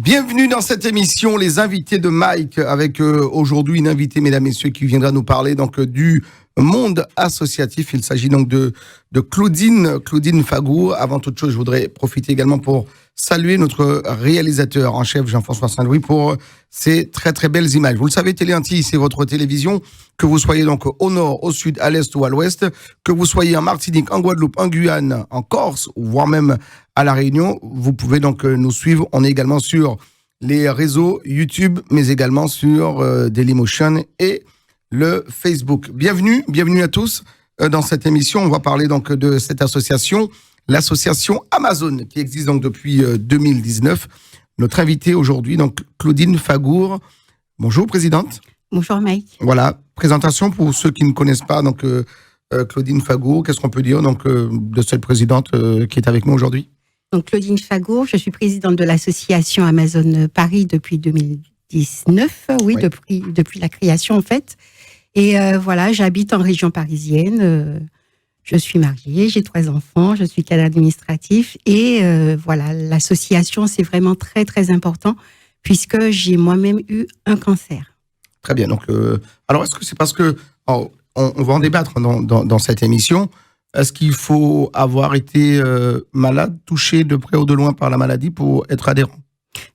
Bienvenue dans cette émission, les invités de Mike, avec aujourd'hui une invitée, mesdames et messieurs, qui viendra nous parler donc du monde associatif. Il s'agit donc de Claudine Fagour. Avant toute chose, je voudrais profiter également pour saluer notre réalisateur en chef, Jean-François Saint-Louis, pour ces très très belles images. Vous le savez, Téléantilles, c'est votre télévision, que vous soyez donc au nord, au sud, à l'est ou à l'ouest, que vous soyez en Martinique, en Guadeloupe, en Guyane, en Corse, voire même à La Réunion, vous pouvez donc nous suivre. On est également sur les réseaux YouTube, mais également sur Dailymotion et le Facebook. Bienvenue à tous dans cette émission. On va parler donc de cette association, l'association Amazon, qui existe donc depuis 2019. Notre invitée aujourd'hui, donc Claudine Fagour. Bonjour, présidente. Bonjour, Mike. Voilà, présentation pour ceux qui ne connaissent pas donc Claudine Fagour. Qu'est-ce qu'on peut dire donc de cette présidente qui est avec nous aujourd'hui? Donc Claudine Fagour, je suis présidente de l'association Amazon Paris depuis 2019. Oui. Depuis la création en fait. Et voilà, j'habite en région parisienne. Je suis mariée, j'ai 3 enfants, je suis cadre administratif et voilà, l'association c'est vraiment très très important puisque j'ai moi-même eu un cancer. Très bien. Donc, alors est-ce que c'est parce que on va en débattre dans cette émission? Est-ce qu'il faut avoir été malade, touché de près ou de loin par la maladie pour être adhérent?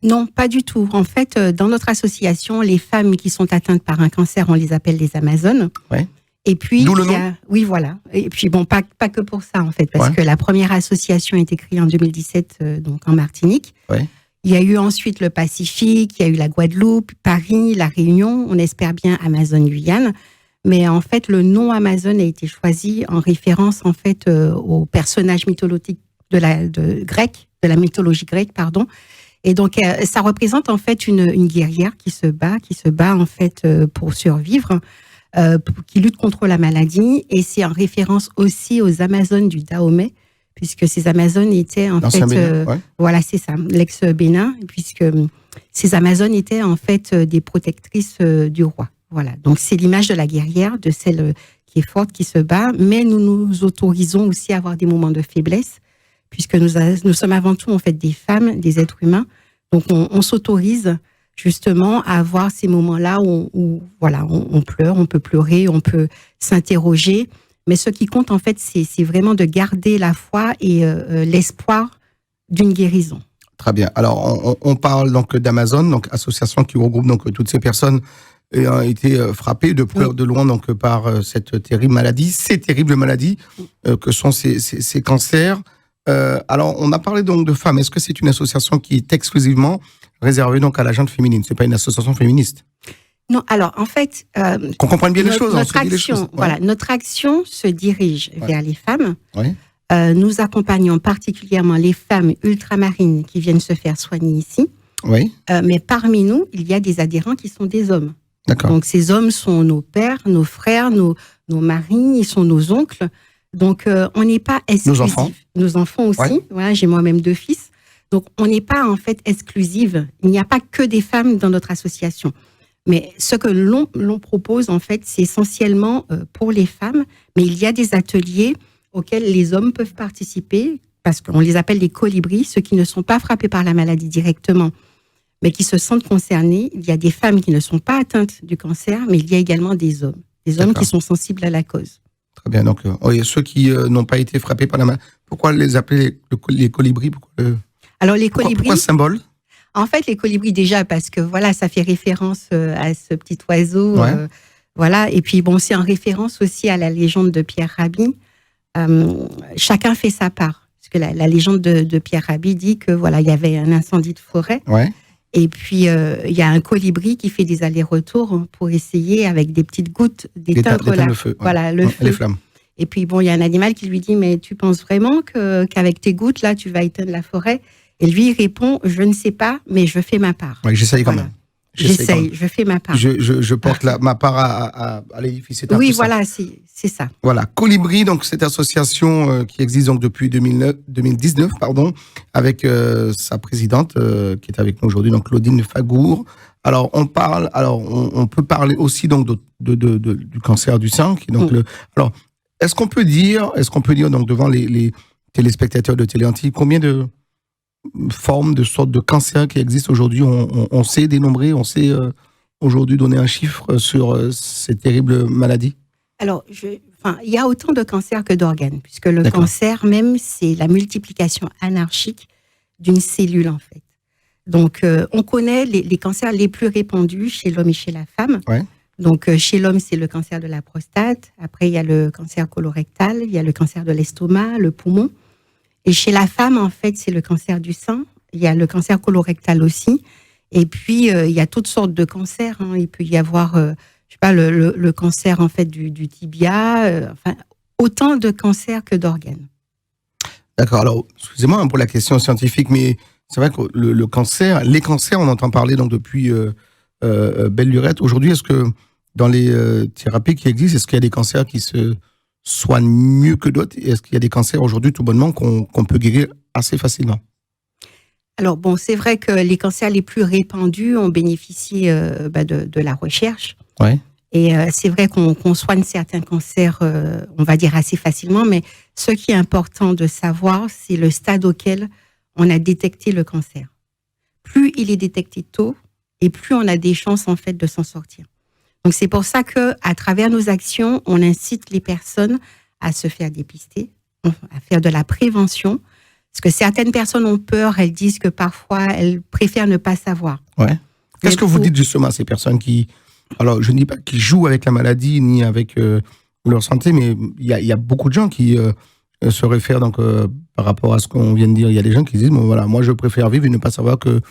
Non, pas du tout. En fait, dans notre association, les femmes qui sont atteintes par un cancer, on les appelle les Amazones. Ouais. Et puis, d'où le nom. Oui, voilà. Et puis, bon, pas que pour ça, en fait, parce que la première association a été créée en 2017, donc en Martinique. Ouais. Il y a eu ensuite le Pacifique, il y a eu la Guadeloupe, Paris, la Réunion. On espère bien Amazon Guyane. Mais en fait, le nom Amazon a été choisi en référence, en fait, au personnage mythologique de la mythologie grecque, pardon. Et donc, ça représente en fait une guerrière qui se bat en fait pour survivre, qui lutte contre la maladie. Et c'est en référence aussi aux Amazones du Dahomey, puisque ces Amazones étaient en fait, voilà, c'est ça, l'ex-Bénin, puisque ces Amazones étaient en fait des protectrices du roi. Voilà. Donc, c'est l'image de la guerrière, de celle qui est forte, qui se bat, mais nous nous autorisons aussi à avoir des moments de faiblesse, puisque nous sommes avant tout en fait des femmes, des êtres humains. Donc on s'autorise justement à avoir ces moments-là où voilà, on pleure, on peut pleurer, on peut s'interroger. Mais ce qui compte en fait, c'est vraiment de garder la foi et l'espoir d'une guérison. Très bien. Alors on parle donc d'Amazon, donc association qui regroupe donc toutes ces personnes ayant été frappées de près ou de loin donc par cette terrible maladie, ces terribles maladies que sont ces cancers. Alors, on a parlé donc de femmes. Est-ce que c'est une association qui est exclusivement réservée donc à la gente féminine? C'est pas une association féministe? Non. Alors, en fait, qu'on comprenne bien les choses. Notre action se dirige vers les femmes. Ouais. Nous accompagnons particulièrement les femmes ultramarines qui viennent se faire soigner ici. Oui. Mais parmi nous, il y a des adhérents qui sont des hommes. D'accord. Donc, ces hommes sont nos pères, nos frères, nos maris, ils sont nos oncles. Donc, on n'est pas exclusif. Nos enfants aussi. Ouais. Voilà, j'ai moi-même 2 fils. Donc, on n'est pas en fait exclusive. Il n'y a pas que des femmes dans notre association. Mais ce que l'on propose, en fait, c'est essentiellement pour les femmes. Mais il y a des ateliers auxquels les hommes peuvent participer, parce qu'on les appelle les colibris, ceux qui ne sont pas frappés par la maladie directement, mais qui se sentent concernés. Il y a des femmes qui ne sont pas atteintes du cancer, mais il y a également des hommes. Des hommes qui sont sensibles à la cause. Très bien. Donc, ceux qui n'ont pas été frappés par la maladie, pourquoi les appeler les colibris? Alors, les colibris. Pourquoi ce symbole? En fait, les colibris, déjà, parce que voilà, ça fait référence à ce petit oiseau. Ouais. Voilà. Et puis, bon, c'est en référence aussi à la légende de Pierre Rabhi. Chacun fait sa part. Parce que la légende de Pierre Rabhi dit que voilà, il y avait un incendie de forêt. Ouais. Et puis, il y a un colibri qui fait des allers-retours pour essayer, avec des petites gouttes, d'éteindre le feu. Voilà, le feu. Les flammes. Et puis, bon, il y a un animal qui lui dit, mais tu penses vraiment qu'avec tes gouttes, là, tu vas éteindre la forêt? Et lui, il répond, je ne sais pas, mais je fais ma part. Ouais, j'essaye quand même. J'essaye, je fais ma part. Je porte ma part à l'édifice. Oui, voilà, c'est ça. Voilà, Colibri, donc cette association qui existe donc depuis 2019, avec sa présidente qui est avec nous aujourd'hui, donc Claudine Fagour. Alors on peut parler aussi donc du cancer du sein, qui donc alors est-ce qu'on peut dire donc devant les téléspectateurs de Téléantilles combien de formes, de sortes de cancers qui existent aujourd'hui. On sait dénombrer, on sait aujourd'hui donner un chiffre sur ces terribles maladies? Alors, il y a autant de cancers que d'organes, puisque le D'accord. cancer même, c'est la multiplication anarchique d'une cellule, en fait. Donc, on connaît les cancers les plus répandus chez l'homme et chez la femme. Ouais. Donc, chez l'homme, c'est le cancer de la prostate. Après, il y a le cancer colorectal, il y a le cancer de l'estomac, le poumon. Et chez la femme, en fait, c'est le cancer du sein. Il y a le cancer colorectal aussi. Et puis, il y a toutes sortes de cancers, hein. Il peut y avoir, je sais pas, le cancer, en fait, du tibia. Enfin, autant de cancers que d'organes. D'accord. Alors, excusez-moi hein, pour la question scientifique, mais c'est vrai que le cancer, les cancers, on entend parler donc depuis belle lurette. Aujourd'hui, est-ce que dans les thérapies qui existent, est-ce qu'il y a des cancers qui se soignent mieux que d'autres? Et est-ce qu'il y a des cancers aujourd'hui, tout bonnement, qu'on peut guérir assez facilement? Alors, bon, c'est vrai que les cancers les plus répandus ont bénéficié de la recherche. Ouais. Et c'est vrai qu'on soigne certains cancers, on va dire assez facilement, mais ce qui est important de savoir, c'est le stade auquel on a détecté le cancer. Plus il est détecté tôt, et plus on a des chances en fait de s'en sortir. Donc c'est pour ça que à travers nos actions, on incite les personnes à se faire dépister, à faire de la prévention, parce que certaines personnes ont peur, elles disent que parfois elles préfèrent ne pas savoir. Ouais. Qu'est-ce que vous dites justement à ces personnes qui, alors je ne dis pas qu'ils jouent avec la maladie ni avec leur santé, mais il y a beaucoup de gens qui se réfèrent donc par rapport à ce qu'on vient de dire. Il y a des gens qui disent bon, voilà, moi je préfère vivre et ne pas savoir que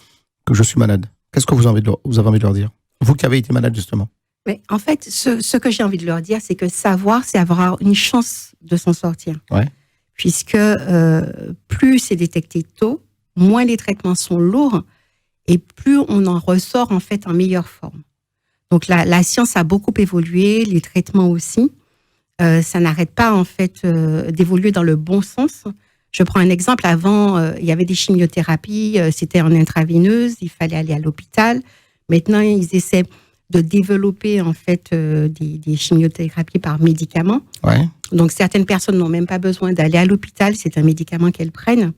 je suis malade. Qu'est-ce que vous avez envie de leur dire? Vous qui avez été malade justement. Mais en fait, ce que j'ai envie de leur dire, c'est que savoir, c'est avoir une chance de s'en sortir. Ouais. Puisque plus c'est détecté tôt, moins les traitements sont lourds et plus on en ressort en fait en meilleure forme. Donc la science a beaucoup évolué, les traitements aussi. Ça n'arrête pas en fait d'évoluer dans le bon sens. Je prends un exemple. Avant, il y avait des chimiothérapies, c'était en intraveineuse, il fallait aller à l'hôpital. Maintenant, ils essaient de développer en fait des chimiothérapies par médicaments. Ouais. Donc certaines personnes n'ont même pas besoin d'aller à l'hôpital, c'est un médicament qu'elles prennent.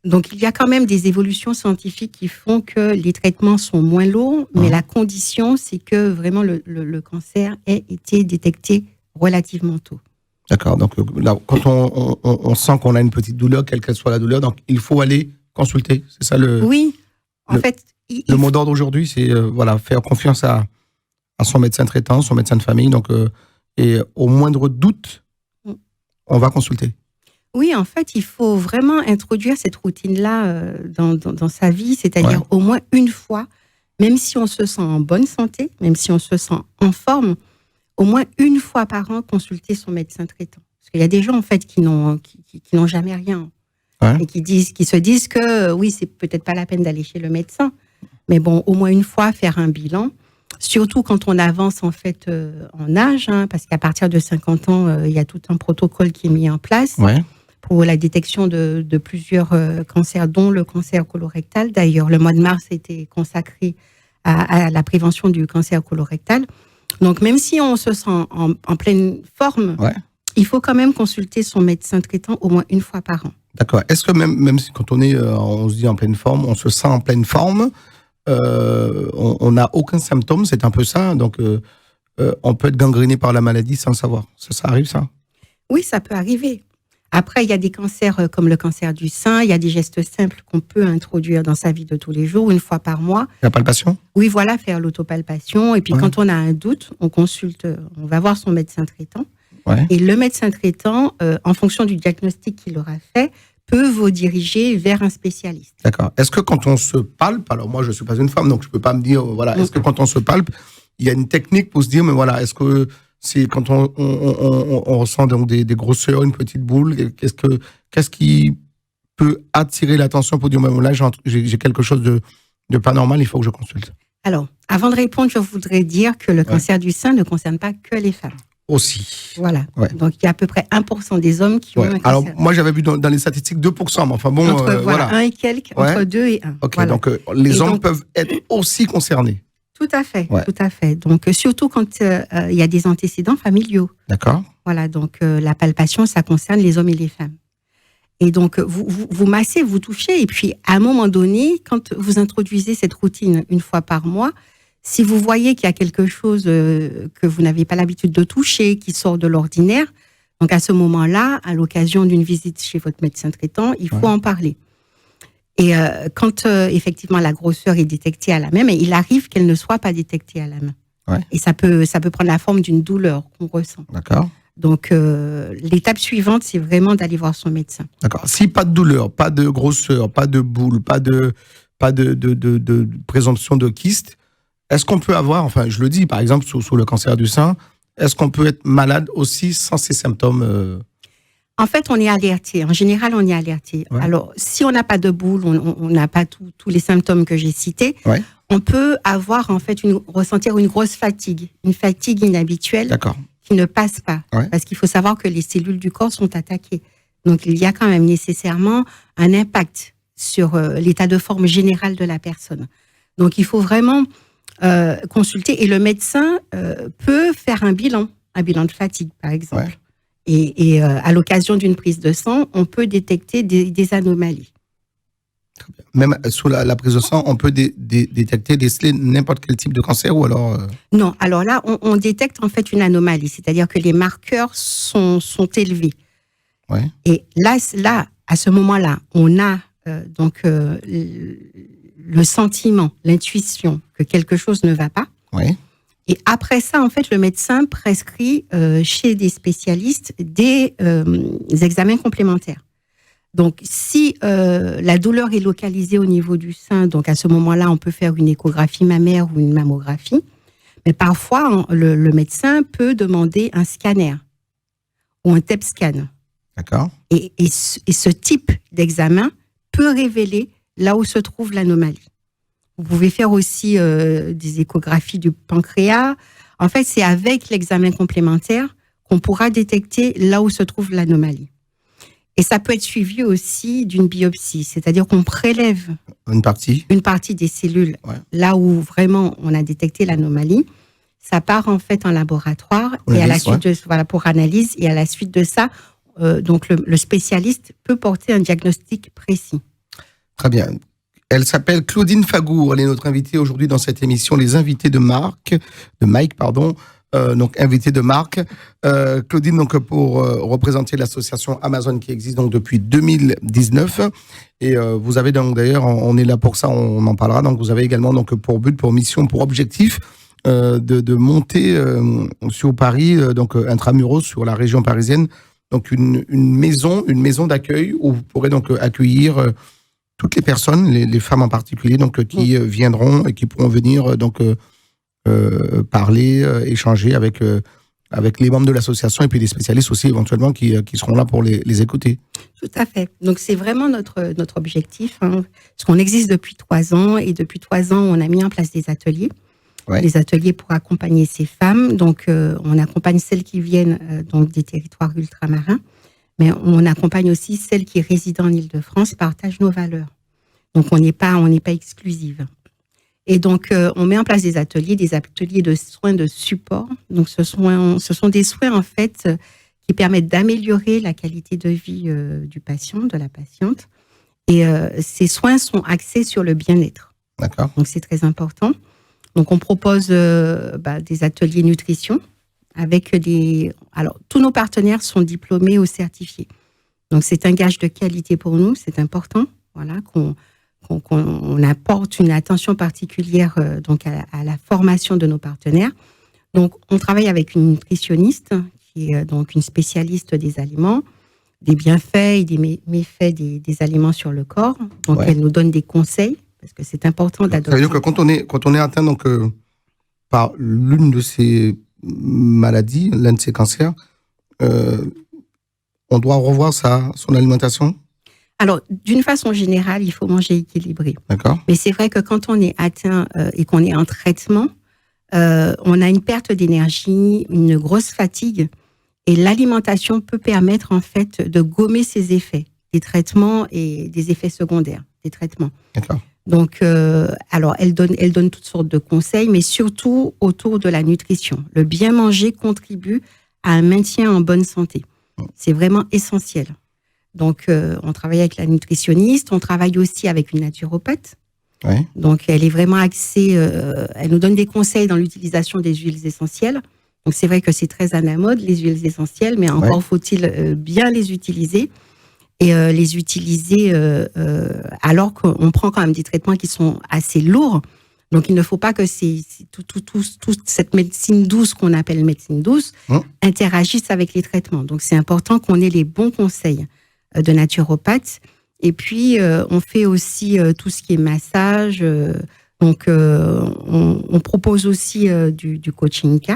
Donc il y a quand même des évolutions scientifiques qui font que les traitements sont moins lourds, mais la condition c'est que vraiment le cancer ait été détecté relativement tôt. D'accord. Donc là, quand on sent qu'on a une petite douleur, quelle qu'elle soit la douleur, donc il faut aller consulter. C'est ça le. Oui. En fait, le mot d'ordre aujourd'hui, c'est voilà, faire confiance à son médecin traitant, son médecin de famille. Donc, et au moindre doute, on va consulter. Oui, en fait, il faut vraiment introduire cette routine-là dans sa vie, c'est-à-dire au moins une fois, même si on se sent en bonne santé, même si on se sent en forme, au moins une fois par an, consulter son médecin traitant. Parce qu'il y a des gens, en fait, qui n'ont jamais rien. Ouais. Et qui se disent que oui, c'est peut-être pas la peine d'aller chez le médecin. Mais bon, au moins une fois, faire un bilan. Surtout quand on avance, en fait, en âge, hein, parce qu'à partir de 50 ans, il y a tout un protocole qui est mis en place pour la détection de plusieurs cancers, dont le cancer colorectal. D'ailleurs, le mois de mars a été consacré à la prévention du cancer colorectal. Donc, même si on se sent en pleine forme, il faut quand même consulter son médecin traitant au moins une fois par an. D'accord. Est-ce que même si quand on se dit en pleine forme, on se sent en pleine forme, on n'a aucun symptôme, c'est un peu ça. Donc, on peut être gangréné par la maladie sans le savoir. Ça arrive, ça? Oui, ça peut arriver. Après, il y a des cancers comme le cancer du sein. Il y a des gestes simples qu'on peut introduire dans sa vie de tous les jours, une fois par mois. La palpation? Oui, voilà, faire l'autopalpation. Et puis, quand on a un doute, on consulte, on va voir son médecin traitant. Ouais. Et le médecin traitant, en fonction du diagnostic qu'il aura fait, peut vous diriger vers un spécialiste. D'accord. Est-ce que quand on se palpe, alors moi je ne suis pas une femme, donc je ne peux pas me dire, voilà, est-ce que quand on se palpe, il y a une technique pour se dire, mais voilà, est-ce que c'est quand on ressent donc des grosseurs, une petite boule, qu'est-ce qui peut attirer l'attention pour dire, mais là j'ai quelque chose de pas normal, il faut que je consulte? Alors, avant de répondre, je voudrais dire que le cancer du sein ne concerne pas que les femmes. Aussi. Voilà. Ouais. Donc, il y a à peu près 1% des hommes qui ont un cancer. Alors, moi, j'avais vu dans les statistiques 2%, mais enfin bon... Entre 1 et quelques, entre 2 et 1. Ok, voilà. Donc les hommes peuvent être aussi concernés. Tout à fait, tout à fait. Donc, surtout quand il y a des antécédents familiaux. D'accord. Voilà, donc la palpation, ça concerne les hommes et les femmes. Et donc, vous massez, vous touchez. Et puis, à un moment donné, quand vous introduisez cette routine une fois par mois, si vous voyez qu'il y a quelque chose que vous n'avez pas l'habitude de toucher, qui sort de l'ordinaire, donc à ce moment-là, à l'occasion d'une visite chez votre médecin traitant, il faut en parler. Et quand effectivement la grosseur est détectée à la main, mais il arrive qu'elle ne soit pas détectée à la main. Ouais. Et ça peut prendre la forme d'une douleur qu'on ressent. D'accord. Donc, l'étape suivante, c'est vraiment d'aller voir son médecin. D'accord. Si pas de douleur, pas de grosseur, pas de boule, pas de présomption de kyste, est-ce qu'on peut avoir, enfin, je le dis, par exemple, sous le cancer du sein, est-ce qu'on peut être malade aussi sans ces symptômes En fait, on est alerté. En général, on est alerté. Ouais. Alors, si on n'a pas de boule, on n'a pas tous les symptômes que j'ai cités, Ouais. on peut avoir, en fait, ressentir une grosse fatigue, une fatigue inhabituelle. D'accord. Qui ne passe pas. Ouais. Parce qu'il faut savoir que les cellules du corps sont attaquées. Donc, il y a quand même nécessairement un impact sur l'état de forme général de la personne. Donc, il faut vraiment consulter. Et le médecin peut faire un bilan de fatigue, par exemple. Ouais. Et à l'occasion d'une prise de sang, on peut détecter des anomalies. Même sous la prise de sang, on peut détecter, déceler n'importe quel type de cancer ou alors Non, alors là, on détecte en fait une anomalie, c'est-à-dire que les marqueurs sont élevés. Ouais. Et là, à ce moment-là, on a le sentiment, l'intuition que quelque chose ne va pas. Ouais. Et après ça, en fait, le médecin prescrit chez des spécialistes des examens complémentaires. Donc, si la douleur est localisée au niveau du sein, donc à ce moment-là, on peut faire une échographie mammaire ou une mammographie. Mais parfois, le médecin peut demander un scanner ou un TEP scan. D'accord. Et ce type d'examen peut révéler là où se trouve l'anomalie. Vous pouvez faire aussi des échographies du pancréas. En fait, c'est avec l'examen complémentaire qu'on pourra détecter là où se trouve l'anomalie. Et ça peut être suivi aussi d'une biopsie, c'est-à-dire qu'on prélève une partie des cellules là où vraiment on a détecté l'anomalie. Ça part en fait en laboratoire et à la suite de pour analyse, et à la suite de ça, donc le spécialiste peut porter un diagnostic précis. Très bien. Elle s'appelle Claudine Fagour. Elle est notre invitée aujourd'hui dans cette émission, les invités de Mike, donc invitée de marque. Claudine, donc pour représenter l'association Amazon qui existe donc depuis 2019. Et vous avez donc d'ailleurs, on est là pour ça, on en parlera. Donc vous avez également donc pour but, pour mission, pour objectif de monter sur Paris, donc intramuros sur la région parisienne, donc une maison d'accueil où vous pourrez donc accueillir toutes les personnes, les femmes en particulier, donc qui viendront et qui pourront venir donc parler, échanger avec les membres de l'association et puis des spécialistes aussi éventuellement qui seront là pour les écouter. Tout à fait. Donc c'est vraiment notre objectif, hein, parce qu'on existe depuis 3 ans et depuis 3 ans on a mis en place des ateliers. Ouais. Des ateliers pour accompagner ces femmes. Donc, on accompagne celles qui viennent donc des territoires ultramarins, mais on accompagne aussi celles qui résident en Île-de-France, partagent nos valeurs. Donc, on n'est pas exclusive. Et donc, on met en place des ateliers de soins de support. Donc, ce sont des soins, en fait, qui permettent d'améliorer la qualité de vie du patient, de la patiente. Et ces soins sont axés sur le bien-être. D'accord. Donc, c'est très important. Donc, on propose des ateliers nutrition avec Alors, tous nos partenaires sont diplômés ou certifiés. Donc, c'est un gage de qualité pour nous, c'est important. Voilà, qu'on apporte une attention particulière donc à la formation de nos partenaires. Donc, on travaille avec une nutritionniste qui est donc une spécialiste des aliments, des bienfaits et des méfaits des aliments sur le corps. Donc, elle nous donne des conseils. Parce que c'est important d'adopter. Ça veut dire que quand on est atteint donc, par l'une de ces maladies, l'un de ces cancers, on doit revoir son alimentation? Alors, d'une façon générale, il faut manger équilibré. D'accord. Mais c'est vrai que quand on est atteint et qu'on est en traitement, on a une perte d'énergie, une grosse fatigue. Et l'alimentation peut permettre en fait de gommer ces effets, des traitements et des effets secondaires des traitements. D'accord. Donc, alors, elle donne toutes sortes de conseils, mais surtout autour de la nutrition. Le bien manger contribue à un maintien en bonne santé. C'est vraiment essentiel. Donc, on travaille avec la nutritionniste, on travaille aussi avec une naturopathe. Ouais. Donc, elle est vraiment axée, elle nous donne des conseils dans l'utilisation des huiles essentielles. Donc, c'est vrai que c'est très à la mode, les huiles essentielles, mais encore faut-il bien les utiliser et les utiliser alors qu'on prend quand même des traitements qui sont assez lourds. Donc, il ne faut pas que toute cette médecine douce qu'on appelle médecine douce interagisse avec les traitements. Donc, c'est important qu'on ait les bons conseils de naturopathe. Et puis, on fait aussi tout ce qui est massage. Donc, on propose aussi du coaching K.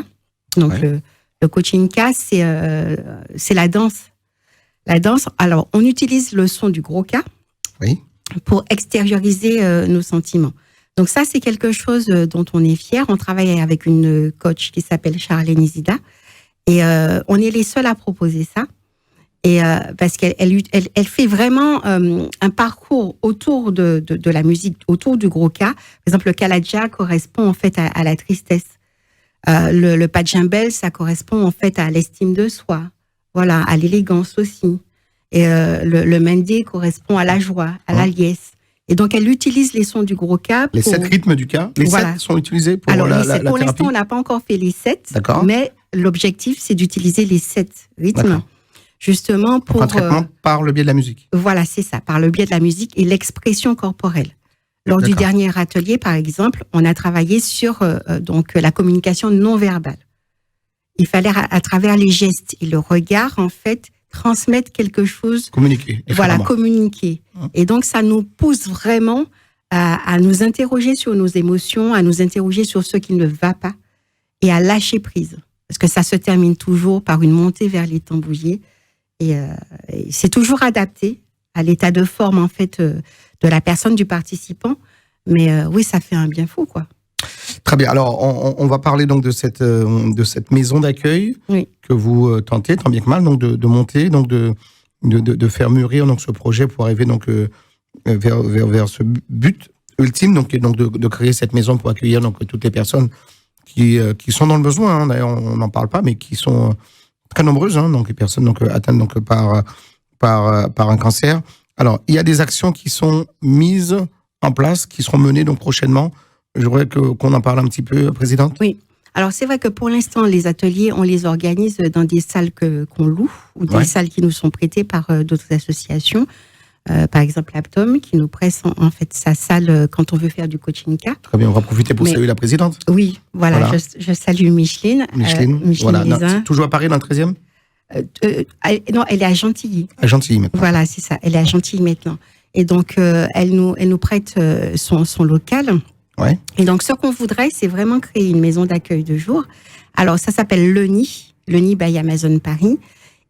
Donc, le coaching K, c'est la danse. La danse, alors, on utilise le son du gros K pour extérioriser nos sentiments. Donc ça, c'est quelque chose dont on est fier. On travaille avec une coach qui s'appelle Charlène Izida. Et on est les seuls à proposer ça. Et parce qu'elle fait vraiment un parcours autour de la musique, autour du gros K. Par exemple, le Kaladja correspond en fait à la tristesse. Le Pajambel, ça correspond en fait à l'estime de soi. Voilà, à l'élégance aussi. Et le Mendé correspond à la joie, à la liesse. Et donc, elle utilise les sons du gros K. Les 7 rythmes du K, les 7 sont utilisés pour la thérapie. Pour l'instant, on n'a pas encore fait les 7, mais l'objectif, c'est d'utiliser les 7 rythmes, justement pour... Un traitement par le biais de la musique. Voilà, c'est ça, par le biais de la musique et l'expression corporelle. Lors du dernier atelier, par exemple, on a travaillé sur donc la communication non verbale. Il fallait, à travers les gestes et le regard, en fait, transmettre quelque chose. Communiquer. Voilà, communiquer. Et donc, ça nous pousse vraiment à nous interroger sur nos émotions, à nous interroger sur ce qui ne va pas et à lâcher prise. Parce que ça se termine toujours par une montée vers les tambouillés. Et c'est toujours adapté à l'état de forme, en fait, de la personne, du participant. Mais oui, ça fait un bien fou, quoi. Très bien. Alors, on va parler donc de cette maison d'accueil que vous tentez, tant bien que mal, donc de monter, donc de faire mûrir donc ce projet pour arriver donc vers ce but ultime, donc de créer cette maison pour accueillir donc toutes les personnes qui sont dans le besoin. Hein. D'ailleurs, on n'en parle pas, mais qui sont très nombreuses. Hein, donc les personnes donc atteintes donc par un cancer. Alors, il y a des actions qui sont mises en place, qui seront menées donc prochainement. Je voudrais qu'on en parle un petit peu, Présidente. Oui. Alors, c'est vrai que pour l'instant, les ateliers, on les organise dans des salles qu'on loue ou des salles qui nous sont prêtées par d'autres associations. Par exemple, Aptom, qui nous prête en fait sa salle quand on veut faire du coaching K. Très bien, on va profiter pour saluer la Présidente. Oui, voilà. Je salue Micheline. Micheline voilà. Non, toujours à Paris, dans le 13e non, elle est à Gentilly. À Gentilly, maintenant. Voilà, c'est ça. Elle est à Gentilly maintenant. Et donc, elle nous prête son local. Ouais. Et donc, ce qu'on voudrait, c'est vraiment créer une maison d'accueil de jour. Alors, ça s'appelle le Nid by Amazon Paris.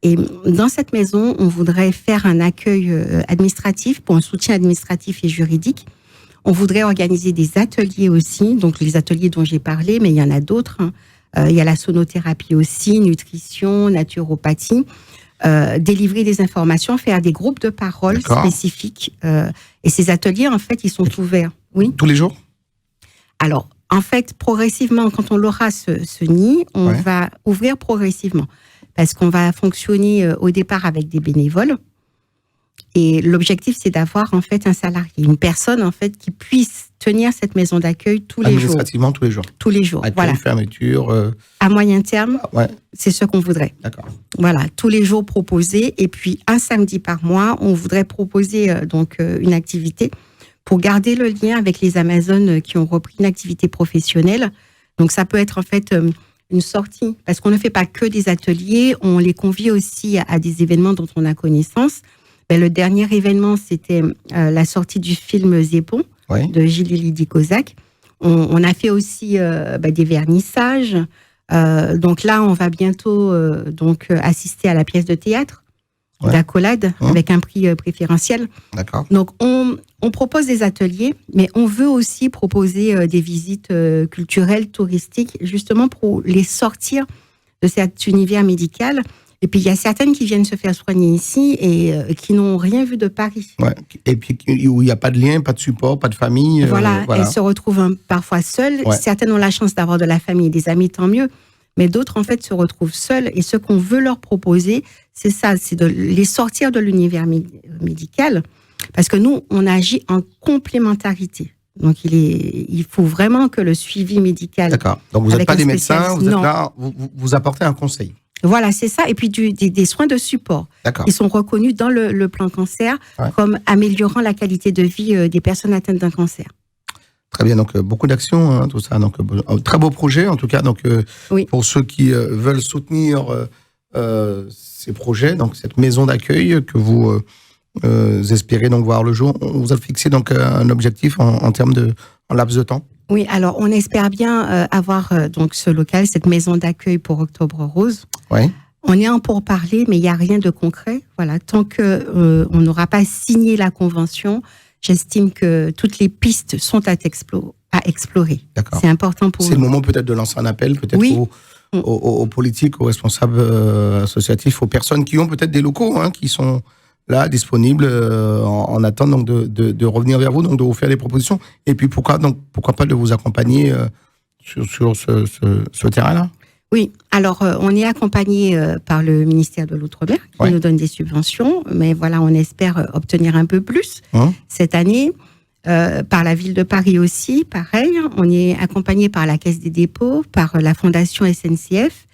Et dans cette maison, on voudrait faire un accueil administratif pour un soutien administratif et juridique. On voudrait organiser des ateliers aussi, donc les ateliers dont j'ai parlé, mais il y en a d'autres. Hein. Il y a la sonothérapie aussi, nutrition, naturopathie. Délivrer des informations, faire des groupes de parole spécifiques. Et ces ateliers, en fait, ils sont ouverts. Oui. Tous les jours ? Alors, en fait, progressivement, quand on aura ce nid, on va ouvrir progressivement. Parce qu'on va fonctionner au départ avec des bénévoles. Et l'objectif, c'est d'avoir en fait un salarié, une personne en fait qui puisse tenir cette maison d'accueil tous les jours. Administrativement, tous les jours. Tous les jours, voilà. Fermeture. À moyen terme, c'est ce qu'on voudrait. D'accord. Voilà, tous les jours proposés. Et puis, un samedi par mois, on voudrait proposer donc une activité pour garder le lien avec les Amazones qui ont repris une activité professionnelle. Donc, ça peut être en fait une sortie, parce qu'on ne fait pas que des ateliers, on les convie aussi à des événements dont on a connaissance. Ben, le dernier événement, c'était la sortie du film Zépon de Gilles Lydie Kozak. On a fait aussi des vernissages. Donc là, on va bientôt assister à la pièce de théâtre d'Accolade avec un prix préférentiel. D'accord. Donc, on propose des ateliers, mais on veut aussi proposer des visites culturelles, touristiques, justement pour les sortir de cet univers médical. Et puis, il y a certaines qui viennent se faire soigner ici et qui n'ont rien vu de Paris. Ouais. Et puis, où il n'y a pas de lien, pas de support, pas de famille. Voilà, elles se retrouvent parfois seules. Ouais. Certaines ont la chance d'avoir de la famille et des amis, tant mieux. mais d'autres, en fait, se retrouvent seuls. Et ce qu'on veut leur proposer, c'est ça, c'est de les sortir de l'univers médical, parce que nous, on agit en complémentarité. Donc, il faut vraiment que le suivi médical... D'accord. Donc, vous n'êtes pas des médecins, vous êtes là, vous apportez un conseil. Voilà, c'est ça. Et puis, des soins de support. D'accord. Qui sont reconnus dans le plan cancer comme améliorant la qualité de vie des personnes atteintes d'un cancer. Très bien, donc beaucoup d'actions, hein, tout ça. Donc, un très beau projet, en tout cas. Donc, pour ceux qui veulent soutenir ces projets, donc cette maison d'accueil que vous espérez donc voir le jour, on vous a fixé donc un objectif en termes en laps de temps. Oui, alors on espère bien avoir donc ce local, cette maison d'accueil pour Octobre Rose. Ouais. On est en pourparlers, mais il n'y a rien de concret. Voilà, tant que on n'aura pas signé la convention, j'estime que toutes les pistes sont à explorer. D'accord. C'est important pour nous. C'est le moment peut-être de lancer un appel, peut-être aux politiques, aux responsables associatifs, aux personnes qui ont peut-être des locaux, hein, qui sont là, disponibles, en attente donc de revenir vers vous, donc de vous faire des propositions. Et puis pourquoi pas de vous accompagner sur ce terrain-là. Oui, alors on est accompagné par le ministère de l'Outre-mer qui nous donne des subventions, mais voilà, on espère obtenir un peu plus cette année. Par la ville de Paris aussi, pareil. On est accompagné par la Caisse des dépôts, par la Fondation SNCF.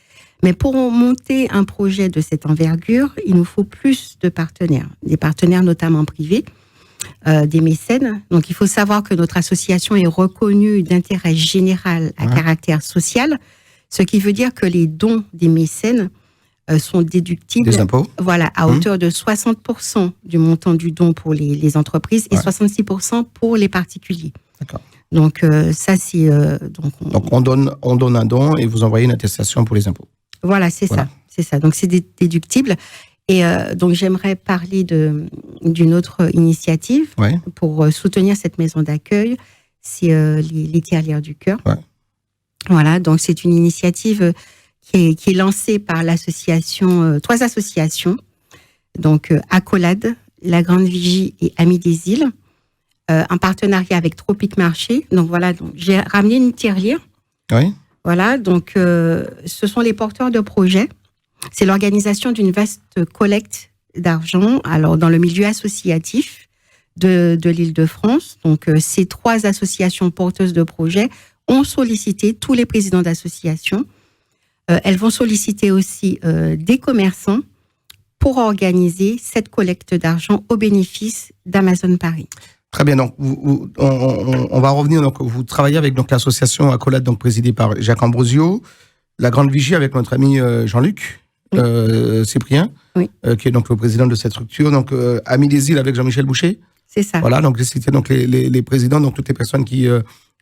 Mais pour monter un projet de cette envergure, il nous faut plus de partenaires, des partenaires notamment privés, des mécènes. Donc il faut savoir que notre association est reconnue d'intérêt général à caractère social, ce qui veut dire que les dons des mécènes sont déductibles des impôts. Voilà, à hauteur de 60% du montant du don pour les entreprises et 66% pour les particuliers. D'accord. Donc ça c'est donc on donne un don et vous envoyez une attestation pour les impôts. Voilà, c'est ça. Donc c'est déductible. Et donc j'aimerais parler d'une autre initiative pour soutenir cette maison d'accueil, c'est les Tirelires du cœur. Ouais. Voilà, donc c'est une initiative qui est lancée par l'association, 3 associations, donc Accolade, La Grande Vigie et Amis des Îles, en partenariat avec Tropique Marché. Donc voilà, donc j'ai ramené une tirelire. Oui. Voilà, donc ce sont les porteurs de projets. C'est l'organisation d'une vaste collecte d'argent, alors dans le milieu associatif de l'Île-de-France. Donc ces 3 associations porteuses de projets ont sollicité tous les présidents d'associations. Elles vont solliciter aussi des commerçants pour organiser cette collecte d'argent au bénéfice d'Amazon Paris. Très bien, donc on va revenir. Donc vous travaillez avec donc l'association Accolade, donc présidée par Jacques Ambrosio, La Grande Vigie avec notre ami Jean-Luc Cyprien, qui est donc le président de cette structure. Donc Amis des Îles avec Jean-Michel Boucher. C'est ça. Voilà, donc j'ai cité donc les présidents, donc toutes les personnes qui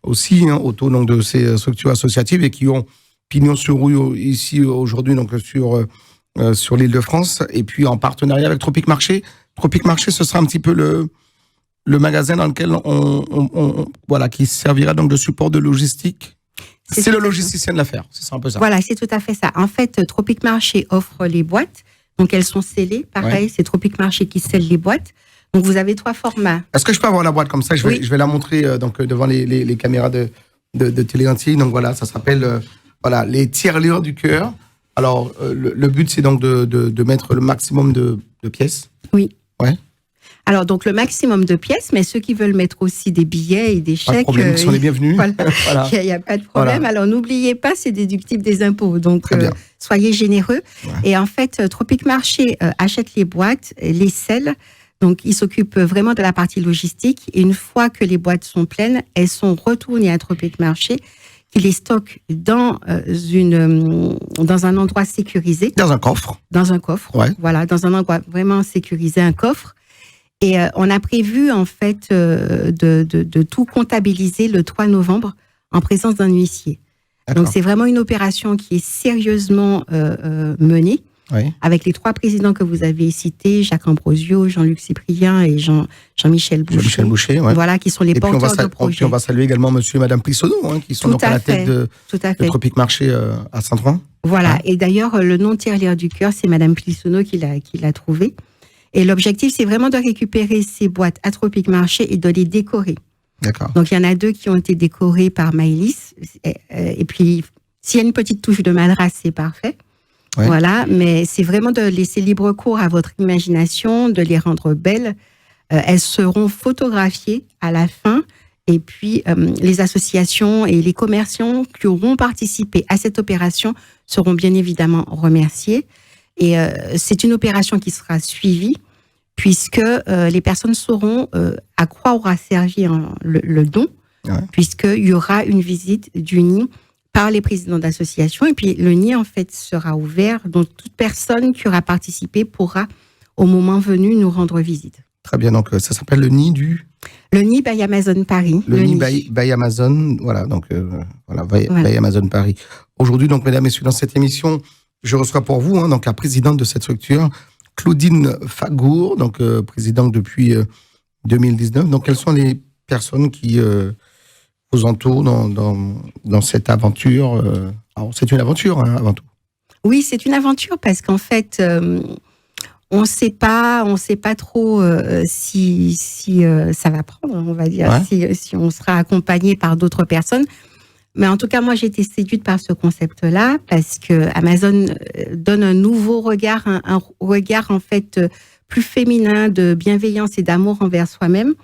aussi autour donc de ces structures associatives et qui ont pignon sur rue ici aujourd'hui donc sur l'Île-de-France, et puis en partenariat avec Tropique Marché. Tropique Marché, ce sera un petit peu le magasin dans lequel voilà, qui servira donc de support de logistique. C'est le logisticien de l'affaire, c'est un peu ça. Voilà, c'est tout à fait ça. En fait, Tropique Marché offre les boîtes, donc elles sont scellées. Pareil, c'est Tropique Marché qui scelle les boîtes. Donc vous avez 3 formats. Est-ce que je peux avoir la boîte comme ça? Je vais la montrer donc devant les caméras de Télé-Antilles. Donc voilà, ça s'appelle voilà, les Tirelires du cœur. Alors le but c'est donc de mettre le maximum de pièces. Oui. Ouais. Alors, donc, le maximum de pièces, mais ceux qui veulent mettre aussi des billets et des chèques... Pas de problème, ils sont les bienvenus. Voilà. Il n'y a pas de problème. Voilà. Alors, n'oubliez pas, c'est déductible des impôts. Donc, soyez généreux. Ouais. Et en fait, Tropique Marché achète les boîtes, les scelle. Donc, il s'occupe vraiment de la partie logistique. Et une fois que les boîtes sont pleines, elles sont retournées à Tropique Marché, qui les stocke dans un endroit sécurisé. Dans un coffre. Dans un coffre. Ouais. Voilà, dans un endroit vraiment sécurisé, un coffre. Et on a prévu, en fait, de tout comptabiliser le 3 novembre en présence d'un huissier. Donc, c'est vraiment une opération qui est sérieusement menée avec les 3 présidents que vous avez cités, Jacques Ambrosio, Jean-Luc Cyprien et Jean-Michel Boucher. Jean-Michel Boucher, Voilà, qui sont les porteurs de projets. Puis on va saluer également monsieur et madame Plissonneau, qui sont donc à la tête de Tropique Marché à Saint-Ouen. Voilà, et d'ailleurs, le nom Tirelire du cœur, c'est madame Plissonneau qui l'a trouvé. Et l'objectif, c'est vraiment de récupérer ces boîtes à Tropique Marché et de les décorer. D'accord. Donc, il y en a 2 qui ont été décorées par Maëlys. Et puis, S'il y a une petite touche de madras, c'est parfait. Ouais. Voilà, mais c'est vraiment de laisser libre cours à votre imagination, de les rendre belles. Elles seront photographiées à la fin. Et puis, les associations et les commerçants qui auront participé à cette opération seront bien évidemment remerciés. Et c'est une opération qui sera suivie, puisque les personnes sauront à quoi aura servi le don, puisqu'il y aura une visite du nid par les présidents d'associations. Et puis, le nid, en fait, sera ouvert. Donc, toute personne qui aura participé pourra, au moment venu, nous rendre visite. Très bien, donc ça s'appelle le nid du... Le nid by Amazon Paris. Le nid by Amazon, voilà, donc by Amazon Paris. Aujourd'hui, donc, mesdames, messieurs, dans cette émission, je reçois pour vous donc la présidente de cette structure, Claudine Fagour, donc présidente depuis 2019. Donc, quelles sont les personnes qui vous entourent dans cette aventure Alors, c'est une aventure, avant tout. Oui, c'est une aventure parce qu'en fait... on ne sait pas trop si ça va prendre, on va dire, si on sera accompagné par d'autres personnes. Mais en tout cas, moi, j'ai été séduite par ce concept-là parce que Amazon donne un nouveau regard, un regard en fait plus féminin de bienveillance et d'amour envers soi-même.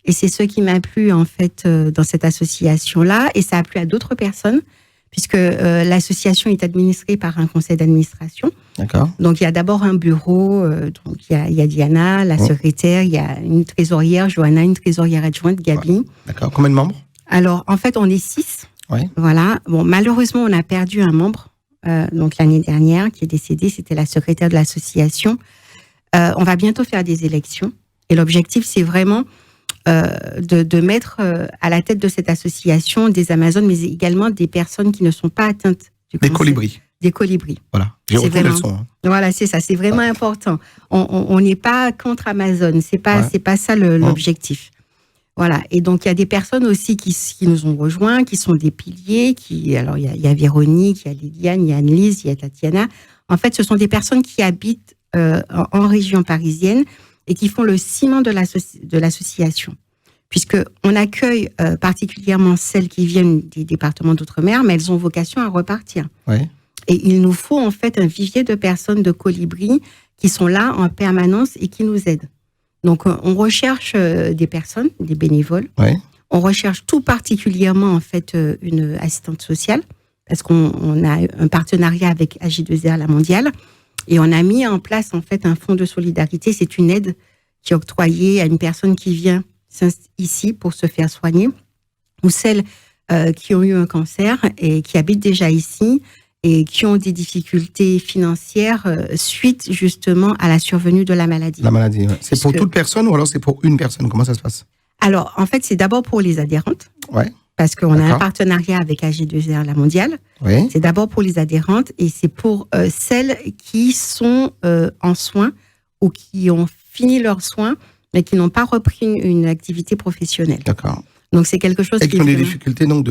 Et c'est ce qui m'a plu en fait dans cette association-là, et ça a plu à d'autres personnes, puisque l'association est administrée par un conseil d'administration. D'accord. Donc, il y a d'abord un bureau, donc il y a Diana, la secrétaire, il y a une trésorière, Johanna, une trésorière adjointe, Gabi. Ouais. D'accord. Combien de membres? Alors, en fait, on est 6. Ouais. Voilà. Bon, malheureusement, on a perdu un membre, donc l'année dernière, qui est décédé. C'était la secrétaire de l'association. On va bientôt faire des élections. Et l'objectif, c'est vraiment de mettre à la tête de cette association des Amazones, mais également des personnes qui ne sont pas atteintes du cancer. Des colibris. Des colibris. Voilà. J'ai retrouvé le son. Voilà, c'est ça. C'est vraiment important. On n'est pas contre Amazon. C'est pas ça l'objectif. Voilà. Et donc, il y a des personnes aussi qui nous ont rejoints, qui sont des piliers. Alors, il y a Véronique, il y a Liliane, il y a Annelise, il y a Tatiana. En fait, ce sont des personnes qui habitent en région parisienne et qui font le ciment de l'association. Puisqu'on accueille particulièrement celles qui viennent des départements d'outre-mer, mais elles ont vocation à repartir. Ouais. Et il nous faut en fait un vivier de personnes de colibris qui sont là en permanence et qui nous aident. Donc, on recherche des personnes, des bénévoles. Ouais. On recherche tout particulièrement en fait une assistante sociale, parce qu'on a un partenariat avec AG2R La Mondiale, et on a mis en place en fait un fonds de solidarité. C'est une aide qui est octroyée à une personne qui vient ici pour se faire soigner, ou celles qui ont eu un cancer et qui habitent déjà ici et qui ont des difficultés financières suite justement à la survenue de la maladie. La maladie, ouais. C'est pour toute personne ou alors c'est pour une personne? Comment ça se passe? Alors, en fait, c'est d'abord pour les adhérentes. Ouais. Parce qu'on a un partenariat avec AG2R La Mondiale. Oui. C'est d'abord pour les adhérentes et c'est pour celles qui sont en soins ou qui ont fini leurs soins mais qui n'ont pas repris une activité professionnelle. D'accord. Donc, c'est quelque chose qui ont des difficultés donc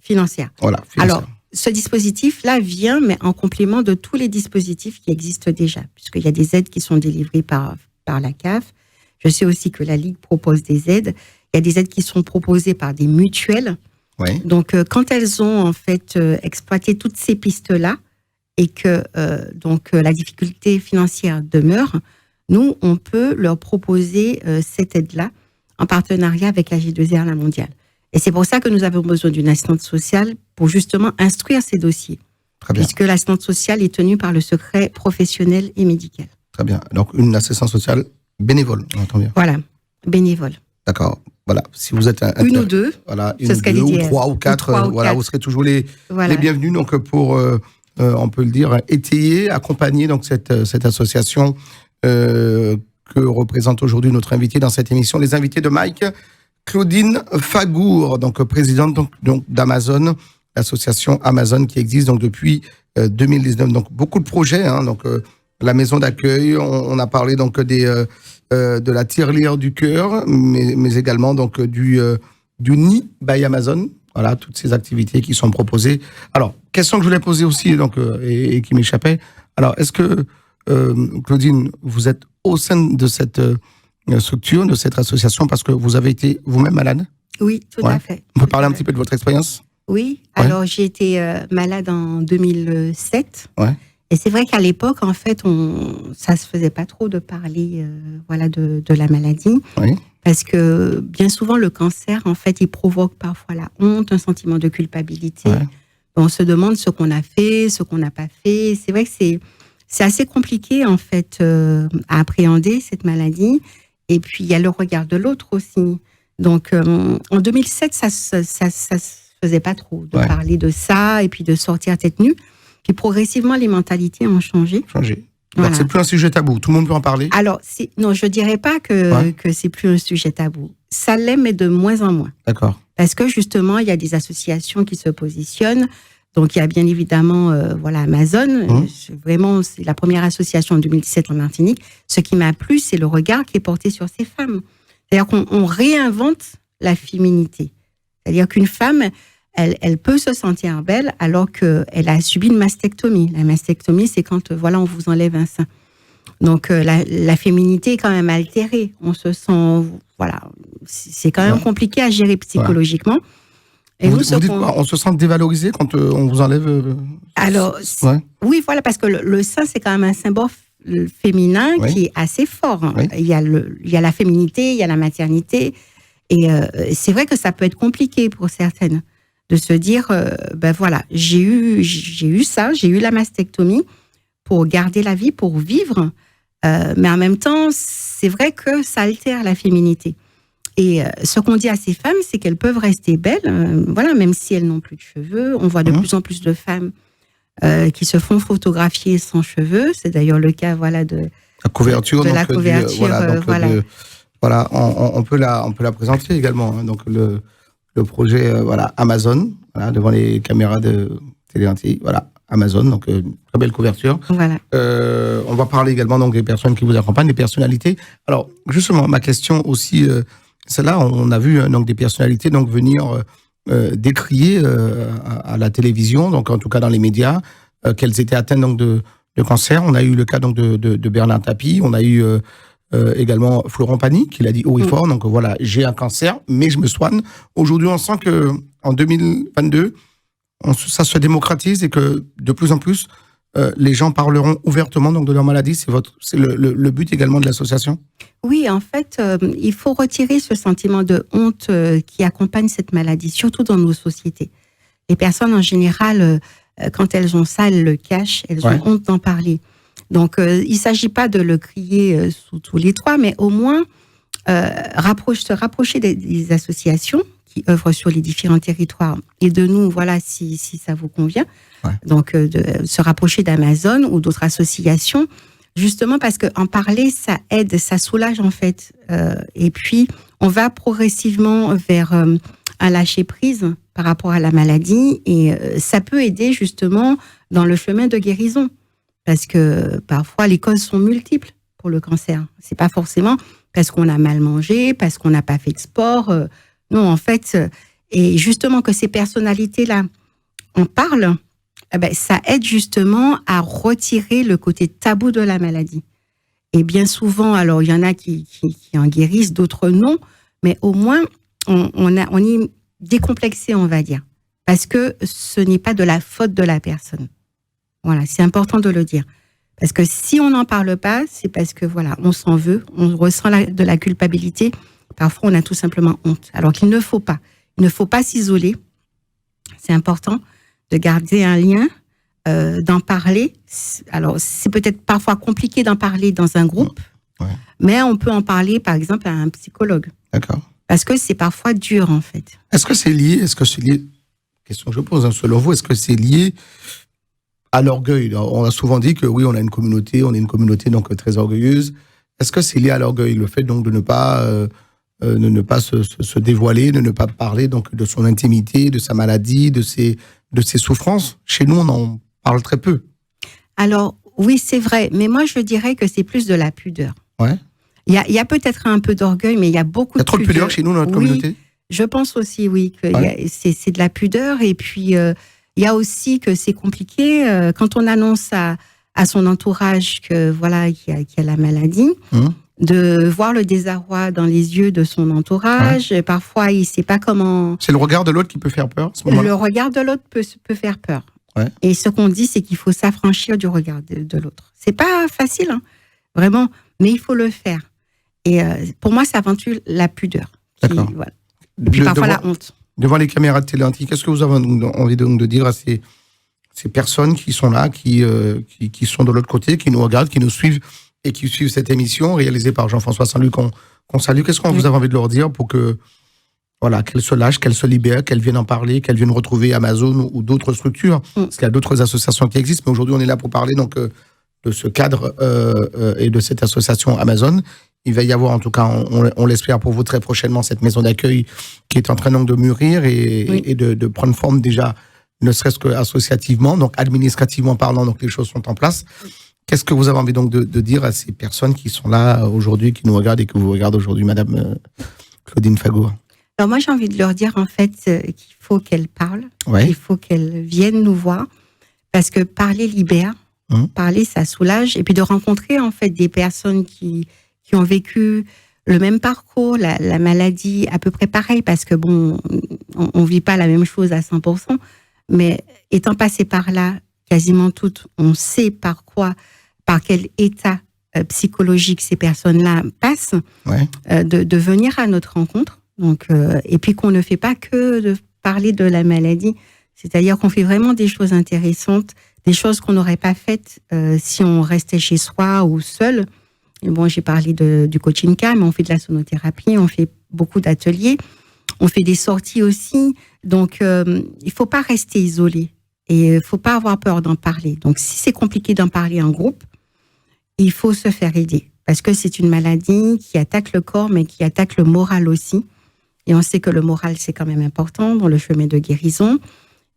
financières. Voilà. Alors, ce dispositif-là vient, mais en complément de tous les dispositifs qui existent déjà, puisqu'il y a des aides qui sont délivrées par la CAF. Je sais aussi que la Ligue propose des aides. Il y a des aides qui sont proposées par des mutuelles. Ouais. Donc, quand elles ont en fait exploité toutes ces pistes-là et que la difficulté financière demeure, nous, on peut leur proposer cette aide-là en partenariat avec AG2R La Mondiale. Et c'est pour ça que nous avons besoin d'une assistante sociale pour justement instruire ces dossiers. Très bien. Puisque l'assistante sociale est tenue par le secret professionnel et médical. Très bien. Donc, une assistante sociale bénévole, on entend bien. Voilà, bénévole. D'accord. Voilà. Si vous êtes une ou deux, voilà, une ou deux, ou trois ou quatre, voilà, vous serez toujours les bienvenus. Donc, pour, on peut le dire, étayer, accompagner donc cette association que représente aujourd'hui notre invité dans cette émission, les invités de Mike, Claudine Fagour, donc présidente donc d'Amazon, l'association Amazon qui existe donc depuis 2019. Donc beaucoup de projets, donc la maison d'accueil, on a parlé donc de la tirelire du cœur, mais également donc du nid by Amazon. Voilà, toutes ces activités qui sont proposées. Alors, question que je voulais poser aussi donc et qui m'échappait. Alors, est-ce que Claudine, vous êtes au sein de cette structure, de cette association, parce que vous avez été vous-même malade? Oui, tout à fait. On peut parler un petit peu de votre expérience? Oui, alors j'ai été malade en 2007. Ouais. Et c'est vrai qu'à l'époque, en fait, ça se faisait pas trop de parler de la maladie. Oui. Parce que bien souvent, le cancer, en fait, il provoque parfois la honte, un sentiment de culpabilité. Ouais. On se demande ce qu'on a fait, ce qu'on n'a pas fait. C'est vrai que c'est assez compliqué, en fait, à appréhender cette maladie. Et puis, il y a le regard de l'autre aussi. Donc, en 2007, ça se faisait pas trop de parler de ça et puis de sortir tête nue. Puis, progressivement, les mentalités ont changé. Donc, c'est plus un sujet tabou. Tout le monde peut en parler. Alors, non, je dirais pas que c'est plus un sujet tabou. Ça l'est, mais de moins en moins. D'accord. Parce que justement, il y a des associations qui se positionnent. Donc, il y a bien évidemment Amazon. Vraiment, c'est la première association en 2017 en Martinique. Ce qui m'a plu, c'est le regard qui est porté sur ces femmes. C'est-à-dire qu'on réinvente la féminité. C'est-à-dire qu'une femme, elle peut se sentir belle alors qu'elle a subi une mastectomie. La mastectomie, c'est quand on vous enlève un sein. Donc, la féminité est quand même altérée. On se sent... c'est quand même compliqué à gérer psychologiquement. Et vous dites quoi ? On se sent dévalorisé quand on vous enlève Alors, oui, voilà, parce que le sein, c'est quand même un symbole féminin qui est assez fort. Hein. Il y a la féminité, il y a la maternité. Et c'est vrai que ça peut être compliqué pour certaines de se dire, j'ai eu ça, j'ai eu la mastectomie pour garder la vie, pour vivre. Mais en même temps, c'est vrai que ça altère la féminité. Et ce qu'on dit à ces femmes, c'est qu'elles peuvent rester belles, même si elles n'ont plus de cheveux. On voit de plus en plus de femmes qui se font photographier sans cheveux. C'est d'ailleurs le cas, de la couverture. De la couverture, on peut la présenter également. Hein, donc le projet, Amazon, devant les caméras de Téléantilles, Amazon, donc une très belle couverture. Voilà. On va parler également donc des personnes qui vous accompagnent, des personnalités. Alors justement, ma question aussi. C'est là, on a vu donc des personnalités donc venir décrier à la télévision, donc en tout cas dans les médias, qu'elles étaient atteintes donc de cancer. On a eu le cas donc de Bernard Tapie, on a eu également Florent Pagny qui l'a dit haut et fort. Donc voilà, j'ai un cancer, mais je me soigne. Aujourd'hui, on sent que en 2022, ça se démocratise et que de plus en plus les gens parleront ouvertement donc de leur maladie. C'est le but également de l'association. Oui, en fait, il faut retirer ce sentiment de honte qui accompagne cette maladie, surtout dans nos sociétés. Les personnes, en général, quand elles ont ça, elles le cachent, elles ont honte d'en parler. Donc, il ne s'agit pas de le crier sous tous les toits, mais au moins se rapprocher des associations qui œuvrent sur les différents territoires et de nous, si ça vous convient. Donc, de se rapprocher d'Amazon ou d'autres associations. Justement parce qu'en parler, ça aide, ça soulage en fait. Et puis, on va progressivement vers un lâcher-prise par rapport à la maladie. Et ça peut aider justement dans le chemin de guérison. Parce que parfois, les causes sont multiples pour le cancer. C'est pas forcément parce qu'on a mal mangé, parce qu'on n'a pas fait de sport. Non, en fait, et justement que ces personnalités-là en parlent, ça aide justement à retirer le côté tabou de la maladie. Et bien souvent, alors il y en a qui en guérissent, d'autres non, mais au moins on est décomplexé, on va dire, parce que ce n'est pas de la faute de la personne. Voilà, c'est important de le dire, parce que si on n'en parle pas, c'est parce que on s'en veut, on ressent de la culpabilité. Parfois, on a tout simplement honte. Alors qu'il ne faut pas, s'isoler. C'est important de garder un lien, d'en parler. Alors, c'est peut-être parfois compliqué d'en parler dans un groupe, mais on peut en parler, par exemple, à un psychologue. D'accord. Parce que c'est parfois dur, en fait. Est-ce que c'est lié, question que je pose, selon vous, est-ce que c'est lié à l'orgueil ? On a souvent dit que oui, on est une communauté donc très orgueilleuse. Est-ce que c'est lié à l'orgueil, le fait donc de ne pas se dévoiler, de ne pas parler donc de son intimité, de sa maladie, de ses souffrances ? Chez nous, on en parle très peu. Alors, oui, c'est vrai. Mais moi, je dirais que c'est plus de la pudeur. Ouais. Il y a peut-être un peu d'orgueil, mais il y a beaucoup de pudeur. Il y a trop de pudeur chez nous, dans notre communauté ? Je pense aussi, oui, que c'est de la pudeur. Et puis, il y a aussi que c'est compliqué quand on annonce à son entourage que, qu'il y a la maladie. de voir le désarroi dans les yeux de son entourage. Ouais. Parfois, il ne sait pas comment... C'est le regard de l'autre qui peut faire peur à ce moment-là. Le regard de l'autre peut faire peur. Ouais. Et ce qu'on dit, c'est qu'il faut s'affranchir du regard de l'autre. C'est pas facile, hein, vraiment, mais il faut le faire. Et pour moi, ça ventile la pudeur. D'accord. Voilà. Et puis parfois la honte. Devant les caméras de télé antique, qu'est-ce que vous avez envie de dire à ces personnes qui sont là, qui sont de l'autre côté, qui nous regardent, qui nous suivent et qui suivent cette émission réalisée par Jean-François Saint-Luc, qu'on salue. Qu'est-ce qu'on vous avez envie de leur dire pour que, voilà, qu'elles se lâchent, qu'elles se libèrent, qu'elles viennent en parler, qu'elles viennent retrouver Amazon ou d'autres structures, parce qu'il y a d'autres associations qui existent, mais aujourd'hui on est là pour parler donc de ce cadre et de cette association Amazon. Il va y avoir, en tout cas, on l'espère pour vous très prochainement, cette maison d'accueil qui est en train donc de mûrir et de prendre forme déjà, ne serait-ce qu'associativement, donc administrativement parlant, donc les choses sont en place. Qu'est-ce que vous avez envie donc de dire à ces personnes qui sont là aujourd'hui, qui nous regardent et que vous regardez aujourd'hui, Madame Claudine Fagour? Alors moi, j'ai envie de leur dire en fait qu'il faut qu'elles parlent, qu'il faut qu'elles viennent nous voir, parce que parler libère, parler ça soulage, et puis de rencontrer en fait des personnes qui ont vécu le même parcours, la maladie à peu près pareil, parce que bon, on vit pas la même chose à 100%, mais étant passé par là, quasiment toutes, on sait par quel état psychologique ces personnes-là passent, de venir à notre rencontre. Donc, et puis qu'on ne fait pas que de parler de la maladie, c'est-à-dire qu'on fait vraiment des choses intéressantes, des choses qu'on n'aurait pas faites si on restait chez soi ou seul. Et bon, j'ai parlé du coaching K, mais on fait de la sonothérapie, on fait beaucoup d'ateliers, on fait des sorties aussi. Donc, il faut pas rester isolé et il faut pas avoir peur d'en parler. Donc, si c'est compliqué d'en parler en groupe, il faut se faire aider parce que c'est une maladie qui attaque le corps, mais qui attaque le moral aussi. Et on sait que le moral, c'est quand même important dans le chemin de guérison.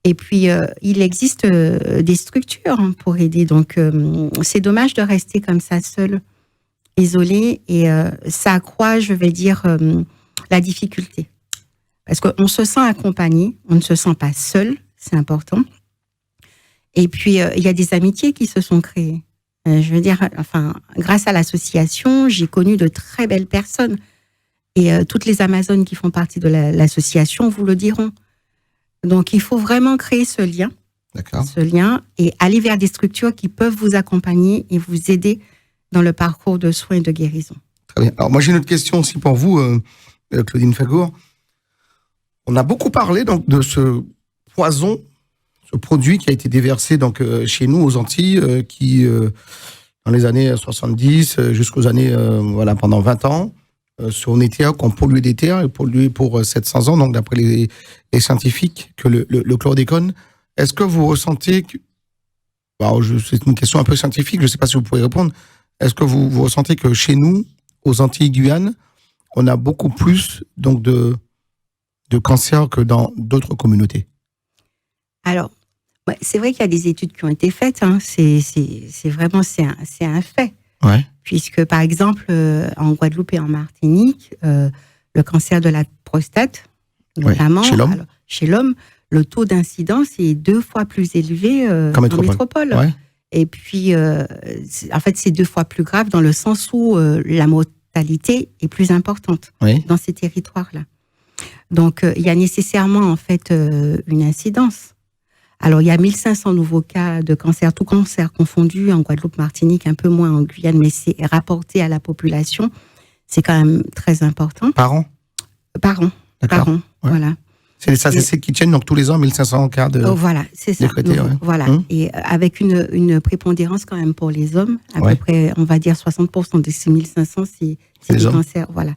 Et puis, il existe des structures pour aider. Donc, c'est dommage de rester comme ça seul, isolé. Et ça accroît, je vais dire, la difficulté. Parce qu'on se sent accompagné, on ne se sent pas seul, c'est important. Et puis, il y a des amitiés qui se sont créées. Je veux dire, enfin, grâce à l'association, j'ai connu de très belles personnes. Et toutes les Amazones qui font partie de l'association vous le diront. Donc, il faut vraiment créer ce lien. D'accord. Ce lien et aller vers des structures qui peuvent vous accompagner et vous aider dans le parcours de soins et de guérison. Très bien. Alors, moi, j'ai une autre question aussi pour vous, Claudine Fagour. On a beaucoup parlé donc de ce poison, ce produit qui a été déversé donc chez nous aux Antilles, qui dans les années 70 jusqu'aux années voilà pendant 20 ans sur les terres, qu'on polluait des terres et pollué pour 700 ans, donc d'après les scientifiques, que le chlordécone. Est-ce que vous ressentez que, c'est une question un peu scientifique, je ne sais pas si vous pouvez répondre. Est-ce que vous ressentez que chez nous, aux Antilles Guyane, on a beaucoup plus donc de cancer que dans d'autres communautés? Alors, c'est vrai qu'il y a des études qui ont été faites. Hein. C'est vraiment un fait. Ouais. Puisque, par exemple, en Guadeloupe et en Martinique, le cancer de la prostate, notamment, chez l'homme, le taux d'incidence est 2 fois plus élevé qu'en métropole. Ouais. Et puis, en fait, c'est 2 fois plus grave dans le sens où la mortalité est plus importante dans ces territoires-là. Donc, il y a nécessairement, en fait, une incidence. Alors, il y a 1500 nouveaux cas de cancer, tout cancer confondu, en Guadeloupe, Martinique, un peu moins en Guyane, mais c'est rapporté à la population. C'est quand même très important. Par an? Par an. Par an, voilà. C'est les statistiques qui tiennent, donc tous les ans, 1500 cas de... Oh, voilà, c'est ça. Décrétés, voilà. Et avec une prépondérance quand même pour les hommes, à peu près, on va dire 60% de ces 1500, c'est des cancers, voilà,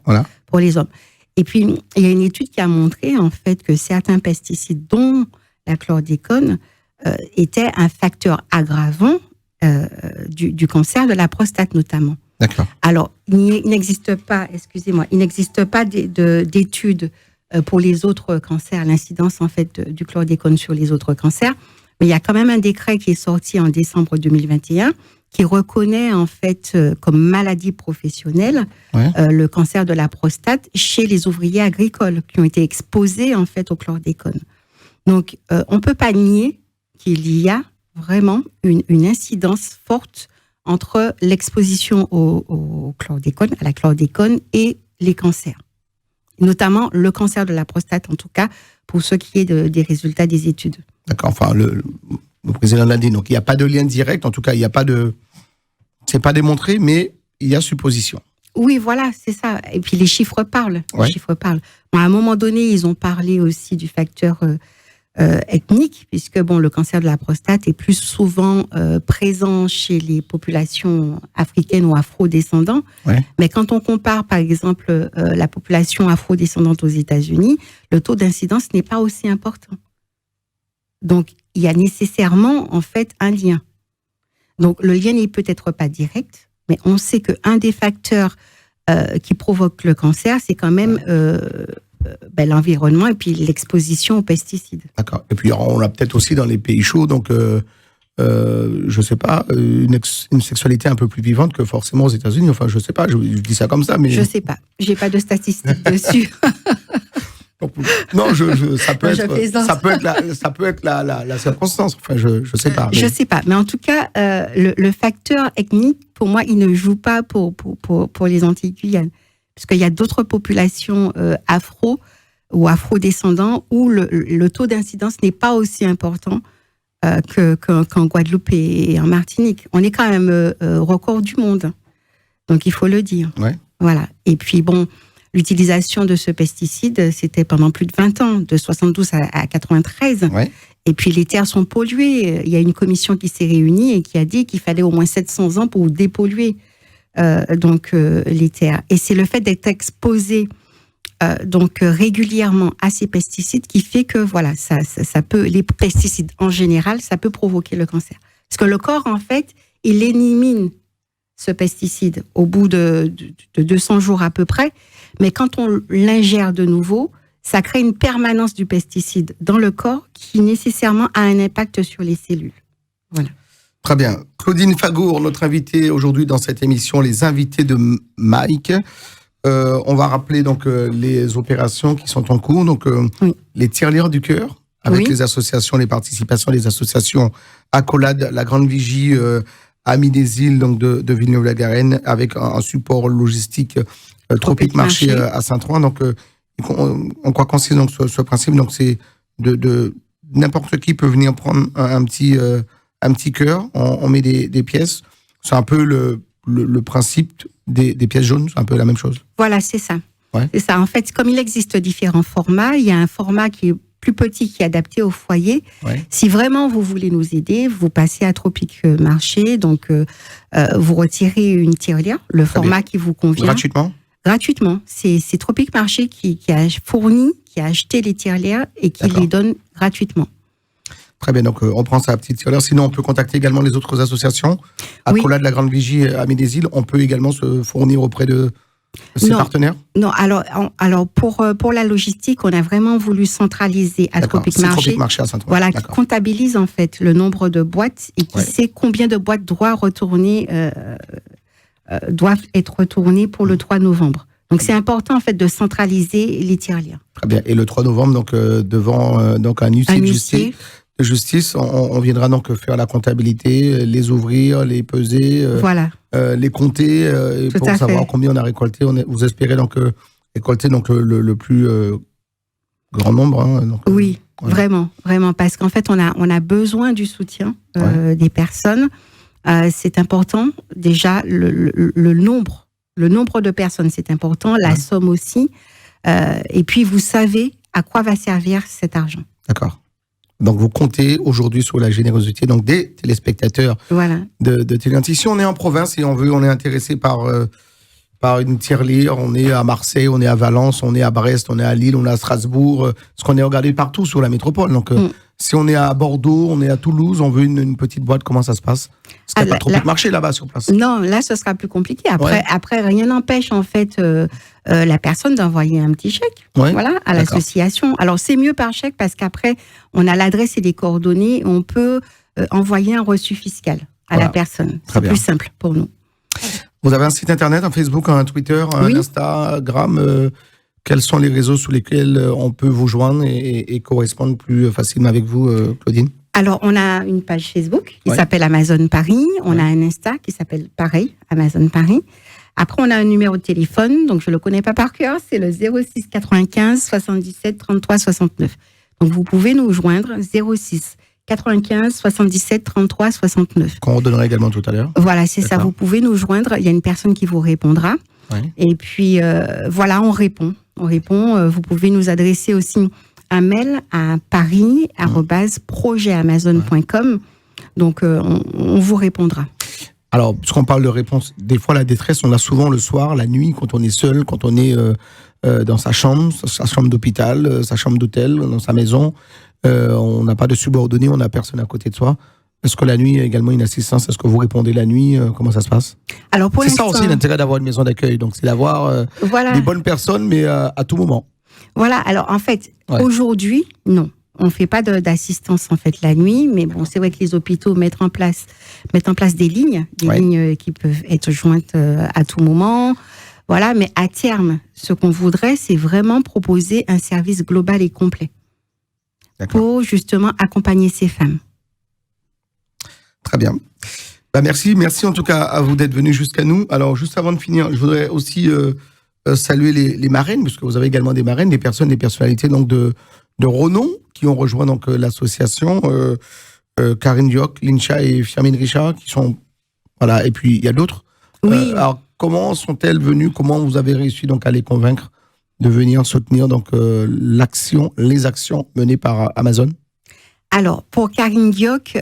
pour les hommes. Et puis, il y a une étude qui a montré, en fait, que certains pesticides, dont la chlordécone, étaient un facteur aggravant du cancer de la prostate, notamment. D'accord. Alors, il n'existe pas, d'études pour les autres cancers, l'incidence, en fait, du chlordécone sur les autres cancers. Mais il y a quand même un décret qui est sorti en décembre 2021 qui reconnaît, en fait, comme maladie professionnelle le cancer de la prostate chez les ouvriers agricoles qui ont été exposés, en fait, au chlordécone. Donc, on ne peut pas nier qu'il y a vraiment une incidence forte entre l'exposition au chlordécone, à la chlordécone et les cancers. Notamment le cancer de la prostate, en tout cas, pour ce qui est des résultats des études. D'accord, enfin, le président l'a dit, donc il n'y a pas de lien direct, en tout cas, il n'y a pas de... C'est pas démontré, mais il y a supposition. Oui, voilà, c'est ça. Et puis les chiffres parlent. Ouais. Les chiffres parlent. Bon, à un moment donné, ils ont parlé aussi du facteur ethnique, puisque bon, le cancer de la prostate est plus souvent présent chez les populations africaines ou afro-descendants. Ouais. Mais quand on compare, par exemple, la population afro-descendante aux États-Unis, le taux d'incidence n'est pas aussi important. Donc, il y a nécessairement, en fait, un lien. Donc, le lien n'est peut-être pas direct, mais on sait qu'un des facteurs qui provoque le cancer, c'est quand même l'environnement et puis l'exposition aux pesticides. D'accord. Et puis, on a peut-être aussi dans les pays chauds, donc, je sais pas, une sexualité un peu plus vivante que forcément aux États-Unis. Enfin, je sais pas, je dis ça comme ça, mais... Je sais pas. J'ai pas de statistiques dessus. Non, ça peut être la circonstance. Enfin, je sais pas. Mais... Je sais pas, mais en tout cas, le facteur ethnique, pour moi, il ne joue pas pour les Antilles-Guyane, parce qu'il y a d'autres populations afro ou afro-descendants où le taux d'incidence n'est pas aussi important qu'en Guadeloupe et en Martinique. On est quand même record du monde, donc il faut le dire. Ouais. Voilà. Et puis bon. L'utilisation de ce pesticide, c'était pendant plus de 20 ans, de 72 à 93. Ouais. Et puis les terres sont polluées. Il y a une commission qui s'est réunie et qui a dit qu'il fallait au moins 700 ans pour dépolluer les terres. Et c'est le fait d'être exposé régulièrement à ces pesticides qui fait que voilà, ça peut, les pesticides en général, ça peut provoquer le cancer. Parce que le corps, en fait, il élimine ce pesticide au bout de 200 jours à peu près. Mais quand on l'ingère de nouveau, ça crée une permanence du pesticide dans le corps qui nécessairement a un impact sur les cellules. Voilà. Très bien. Claudine Fagour, notre invitée aujourd'hui dans cette émission, les invités de Mike. On va rappeler donc les opérations qui sont en cours. Donc oui. Les tirelires du cœur avec oui. Les associations, les participations des associations Accolade, la Grande Vigie, Amis des Îles donc de Villeneuve-la-Garenne avec un support logistique Tropique Marché à Saint-Ouen. Donc, on croit qu'on sait donc ce principe. Donc, c'est de n'importe qui peut venir prendre un petit cœur. On met des pièces. C'est un peu le principe des pièces jaunes. C'est un peu la même chose. Voilà, c'est ça. Ouais. C'est ça. En fait, comme il existe différents formats, il y a un format qui est plus petit, qui est adapté au foyer. Ouais. Si vraiment vous voulez nous aider, vous passez à Tropique Marché. Donc, vous retirez une tirelire, le format qui vous convient. Gratuitement. C'est Tropique Marché qui a fourni, qui a acheté les tirelires et qui les donne gratuitement. Très bien, donc on prend sa petite tirelire. Sinon, on peut contacter également les autres associations. Accolade, la Grande Vigie, Amis des Îles. On peut également se fournir auprès de ses partenaires. Non, alors pour la logistique, on a vraiment voulu centraliser à Tropique Marché. Tropique Marché à Saint-Ouen. Voilà, qui comptabilise en fait le nombre de boîtes et qui sait combien de boîtes doivent être retournées pour le 3 novembre. Donc, c'est important, en fait, de centraliser les tirelires. Très bien. Et le 3 novembre, donc, devant un huissier de justice, on viendra donc faire la comptabilité, les ouvrir, les peser, voilà. Les compter, pour savoir combien on a récolté. Vous espérez donc récolter donc, le plus grand nombre. Hein, donc, oui, voilà. Vraiment. Parce qu'en fait, on a besoin du soutien des personnes. C'est important. Déjà, le nombre de personnes, c'est important. La somme aussi. Et puis, vous savez à quoi va servir cet argent. D'accord. Donc, vous comptez aujourd'hui sur la générosité donc des téléspectateurs de Télé. Si on est en province et on est intéressé par une tirelire, on est à Marseille, on est à Valence, on est à Brest, on est à Lille, on est à Strasbourg, parce qu'on est regardé partout sur la métropole. Donc, si on est à Bordeaux, on est à Toulouse, on veut une petite boîte, comment ça se passe? Parce qu'il n'y a pas trop de marché là-bas sur place. Non, là, ce sera plus compliqué. Après rien n'empêche, en fait, la personne d'envoyer un petit chèque à l'association. Alors, c'est mieux par chèque parce qu'après, on a l'adresse et les coordonnées. On peut envoyer un reçu fiscal à la personne. C'est plus simple pour nous. Vous avez un site internet, un Facebook, un Twitter, un Instagram. Quels sont les réseaux sur lesquels on peut vous joindre et correspondre plus facilement avec vous, Claudine? Alors, on a une page Facebook qui Ouais. s'appelle Amazon Paris. On Ouais. a un Insta qui s'appelle pareil, Amazon Paris. Après, on a un numéro de téléphone, donc je le connais pas par cœur, c'est le 06 95 77 33 69. Donc, vous pouvez nous joindre 06 95 77 33 69. Qu'on redonnera également tout à l'heure. Voilà, c'est ça. D'accord. Vous pouvez nous joindre. Il y a une personne qui vous répondra. Ouais. Et puis, voilà, on répond. Vous pouvez nous adresser aussi un mail à paris@projetamazon.com. Donc, on vous répondra. Alors, puisqu'on parle de réponse, des fois la détresse, on l'a souvent le soir, la nuit, quand on est seul, quand on est dans sa chambre d'hôpital, sa chambre d'hôtel, dans sa maison. On n'a pas de subordonné, on n'a personne à côté de soi. Est-ce que la nuit, il y a également une assistance? Est-ce que vous répondez la nuit? Comment ça se passe? Alors, pour C'est ça l'instant, aussi l'intérêt d'avoir une maison d'accueil. Donc, c'est d'avoir voilà. des bonnes personnes, mais à tout moment. Voilà. Alors, en fait, Ouais. aujourd'hui, non. On ne fait pas d'assistance en fait la nuit, mais bon, c'est vrai que les hôpitaux mettent en place des lignes, Ouais. lignes qui peuvent être jointes à tout moment. Voilà, mais à terme, ce qu'on voudrait, c'est vraiment proposer un service global et complet D'accord. pour justement accompagner ces femmes. Très bien. Bah, merci en tout cas à vous d'être venu jusqu'à nous. Alors, juste avant de finir, je voudrais aussi saluer les marraines, puisque vous avez également des marraines, des personnalités donc de renom qui ont rejoint donc l'association. Karine Dioc, Lincha et Firmin Richard, qui sont voilà. Et puis il y a d'autres. Oui. Alors, comment sont-elles venues? Comment vous avez réussi donc à les convaincre de venir soutenir donc les actions menées par Amazon? Alors, pour Karine Dioc,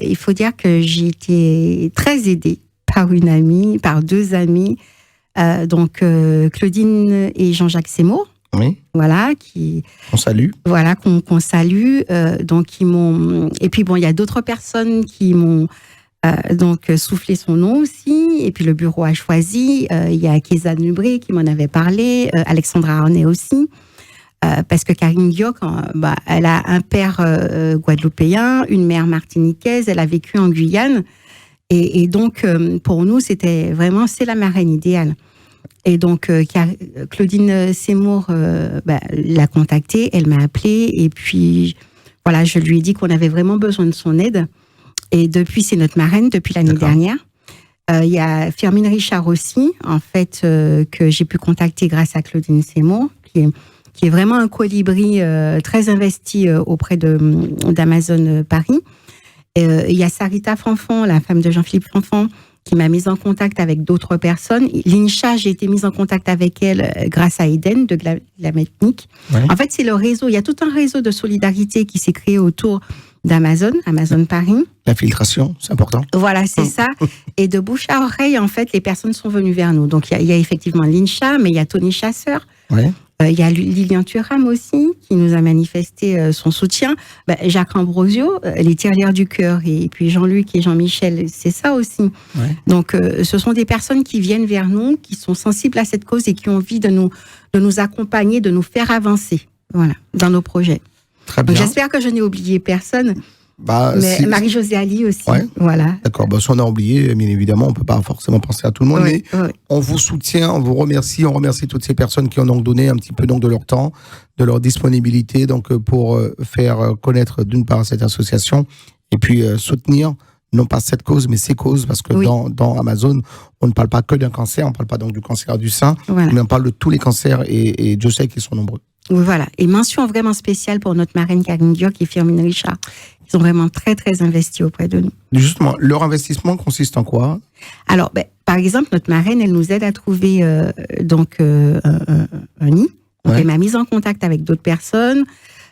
il faut dire que j'ai été très aidée par deux amis, donc Claudine et Jean-Jacques Seymour, Oui, voilà, on salue. voilà qu'on salue. Donc, qui m'ont. Et puis bon, il y a d'autres personnes qui m'ont donc soufflé son nom aussi. Et puis le bureau a choisi. Il y a Kézanne Nubré qui m'en avait parlé, Alexandra Arnay aussi. Parce que Karine Dioc, elle a un père guadeloupéen, une mère martiniquaise, elle a vécu en Guyane. Et donc, pour nous, c'est la marraine idéale. Et donc, Claudine Seymour l'a contactée, elle m'a appelée, et puis, voilà, je lui ai dit qu'on avait vraiment besoin de son aide. Et depuis, c'est notre marraine, depuis l'année D'accord. dernière. Il y a Firmin Richard aussi, en fait, que j'ai pu contacter grâce à Claudine Seymour, qui est vraiment un colibri très investi auprès d'Amazon Paris. Il y a Sarita Fanfan, la femme de Jean-Philippe Fanfan, qui m'a mise en contact avec d'autres personnes. Lincha, j'ai été mise en contact avec elle grâce à Eden de Glametnik. Ouais. En fait, c'est le réseau. Il y a tout un réseau de solidarité qui s'est créé autour d'Amazon, Amazon Paris. La filtration, c'est important. Voilà, c'est ça. Et de bouche à oreille, en fait, les personnes sont venues vers nous. Donc, il y a effectivement Lincha, mais il y a Tony Chasseur. Ouais. Il y a Lilian Thuram aussi, qui nous a manifesté son soutien. Jacques Ambrosio, les Tirelires du Cœur, et puis Jean-Luc et Jean-Michel, c'est ça aussi. Ouais. Donc, ce sont des personnes qui viennent vers nous, qui sont sensibles à cette cause et qui ont envie de nous accompagner, de nous faire avancer, voilà, dans nos projets. Très Donc, bien. j'espère que je n'ai oublié personne, Bah, mais Marie-Josée Ali aussi, Ouais. voilà. D'accord, bah, si on a oublié, bien évidemment, on ne peut pas forcément penser à tout le monde, Ouais, mais ouais. on vous soutient, on vous remercie, on remercie toutes ces personnes qui ont donc donné un petit peu donc de leur temps, de leur disponibilité, donc pour faire connaître d'une part cette association et puis soutenir non pas cette cause, mais ces causes, parce que Oui. dans Amazon, on ne parle pas que d'un cancer, on ne parle pas donc du cancer du sein, Voilà. mais on parle de tous les cancers et Dieu sait qu'ils sont nombreux. Oui, voilà. Et mention vraiment spéciale pour notre marraine Karine Dioc et Firmin Richard. Ils sont vraiment très, très investis auprès de nous. Justement, leur investissement consiste en quoi? Alors, par exemple, notre marraine, elle nous aide à trouver un nid. Donc, Ouais. elle m'a mise en contact avec d'autres personnes.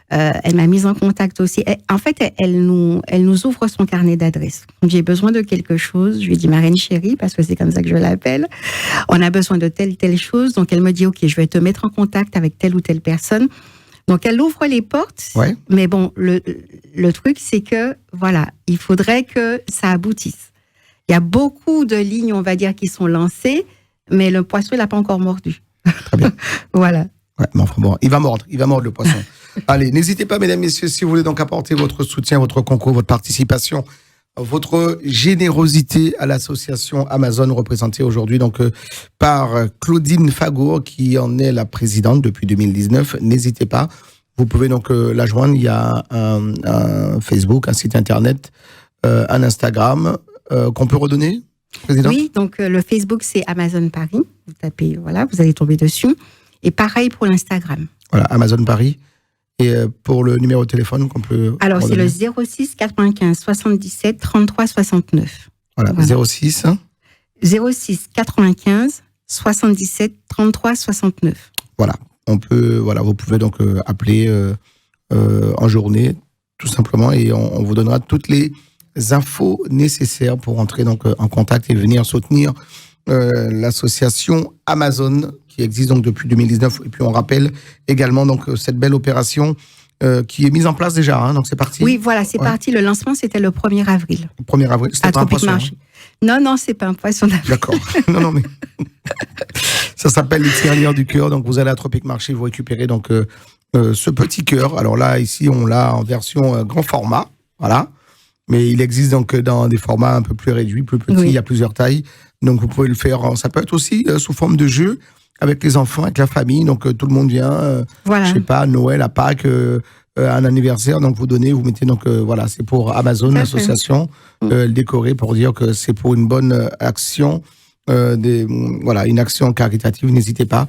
Elle m'a mise en contact aussi. En fait, elle nous ouvre son carnet d'adresses. Donc, j'ai besoin de quelque chose. Je lui dis marraine chérie, parce que c'est comme ça que je l'appelle. On a besoin de telle chose. Donc, elle me dit, OK, je vais te mettre en contact avec telle ou telle personne. Donc, elle ouvre les portes. Ouais. Mais bon, le truc, c'est que, voilà, il faudrait que ça aboutisse. Il y a beaucoup de lignes, on va dire, qui sont lancées, mais le poisson, il n'a pas encore mordu. Très bien. Voilà. Ouais, mais enfin bon, il va mordre le poisson. Allez, n'hésitez pas, mesdames, messieurs, si vous voulez donc apporter votre soutien, votre concours, votre participation, votre générosité à l'association Amazon, représentée aujourd'hui donc par Claudine Fagour, qui en est la présidente depuis 2019. N'hésitez pas. vous pouvez donc la joindre. Il y a un Facebook, un site internet, un Instagram qu'on peut redonner, Présidente? Oui, donc le Facebook, c'est Amazon Paris. Vous tapez, voilà, vous allez tomber dessus. Et pareil pour l'Instagram. Voilà, Amazon Paris. Et pour le numéro de téléphone qu'on peut Alors, redonner. c'est le 06 95 77 33 69. Voilà, Voilà. 06. 06 95 77 33 69. Voilà, vous pouvez donc appeler en journée, tout simplement, et on vous donnera toutes les infos nécessaires pour entrer donc en contact et venir soutenir l'association Amazon qui existe donc depuis 2019. Et puis on rappelle également donc cette belle opération qui est mise en place déjà, hein, donc c'est parti. Oui, voilà, c'est parti. Le lancement, c'était le 1er avril. 1er avril, c'était À pas un Tropic poisson. Marché. Non, c'est pas un poisson d'avril. D'accord. non, mais ça s'appelle les tirelires du cœur. Donc vous allez à Tropic Marché, vous récupérez donc ce petit cœur. Alors là, ici, on l'a en version grand format, voilà. Mais il existe donc dans des formats un peu plus réduits, plus petits. Oui. Il y a plusieurs tailles. Donc vous pouvez le faire. Ça peut être aussi sous forme de jeu avec les enfants, avec la famille. Donc tout le monde vient. Voilà. Je sais pas, Noël, à Pâques. Un anniversaire, donc vous donnez, vous mettez donc voilà, c'est pour Amazon, l'association, le décorer pour dire que c'est pour une bonne action, voilà, une action caritative. N'hésitez pas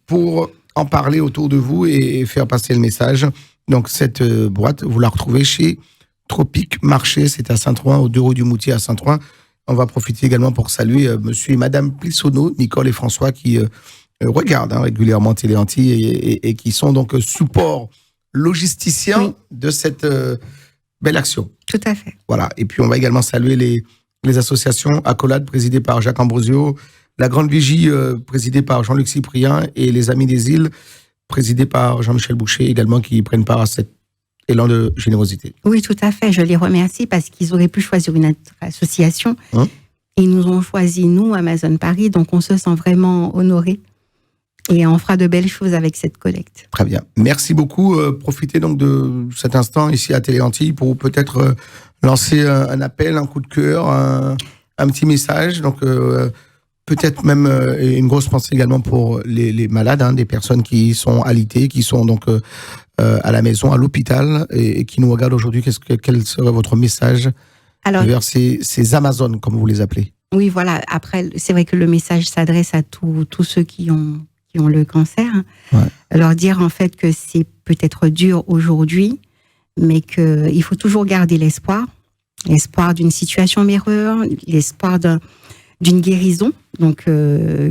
pour en parler autour de vous et faire passer le message. Donc cette boîte, vous la retrouvez chez Tropic Marché, c'est à Saint-Ouen, au 2 rue du Moutier à Saint-Ouen. On va profiter également pour saluer Monsieur et Madame Plissonneau, Nicole et François qui regardent régulièrement Télé Antilles et qui sont donc support logisticien de cette belle action. Tout à fait. Voilà. Et puis, on va également saluer les associations Accolade, présidées par Jacques Ambrosio, la Grande Vigie, présidée par Jean-Luc Cyprien, et les Amis des Îles, présidés par Jean-Michel Boucher, également, qui prennent part à cet élan de générosité. Oui, tout à fait. Je les remercie parce qu'ils auraient pu choisir une autre association. Ils nous ont choisi, nous, Amazon Paris, donc on se sent vraiment honorés. Et on fera de belles choses avec cette collecte. Très bien. Merci beaucoup. Profitez donc de cet instant ici à Télé Antilles pour peut-être lancer un appel, un coup de cœur, un petit message. Donc peut-être même une grosse pensée également pour les malades, hein, des personnes qui sont alitées, qui sont donc à la maison, à l'hôpital et qui nous regardent aujourd'hui. Quel serait votre message vers ces Amazones, comme vous les appelez? Oui, voilà. Après, c'est vrai que le message s'adresse à tous ceux qui ont le cancer, leur dire en fait que c'est peut-être dur aujourd'hui, mais qu'il faut toujours garder l'espoir d'une situation meilleure, l'espoir d'une guérison, donc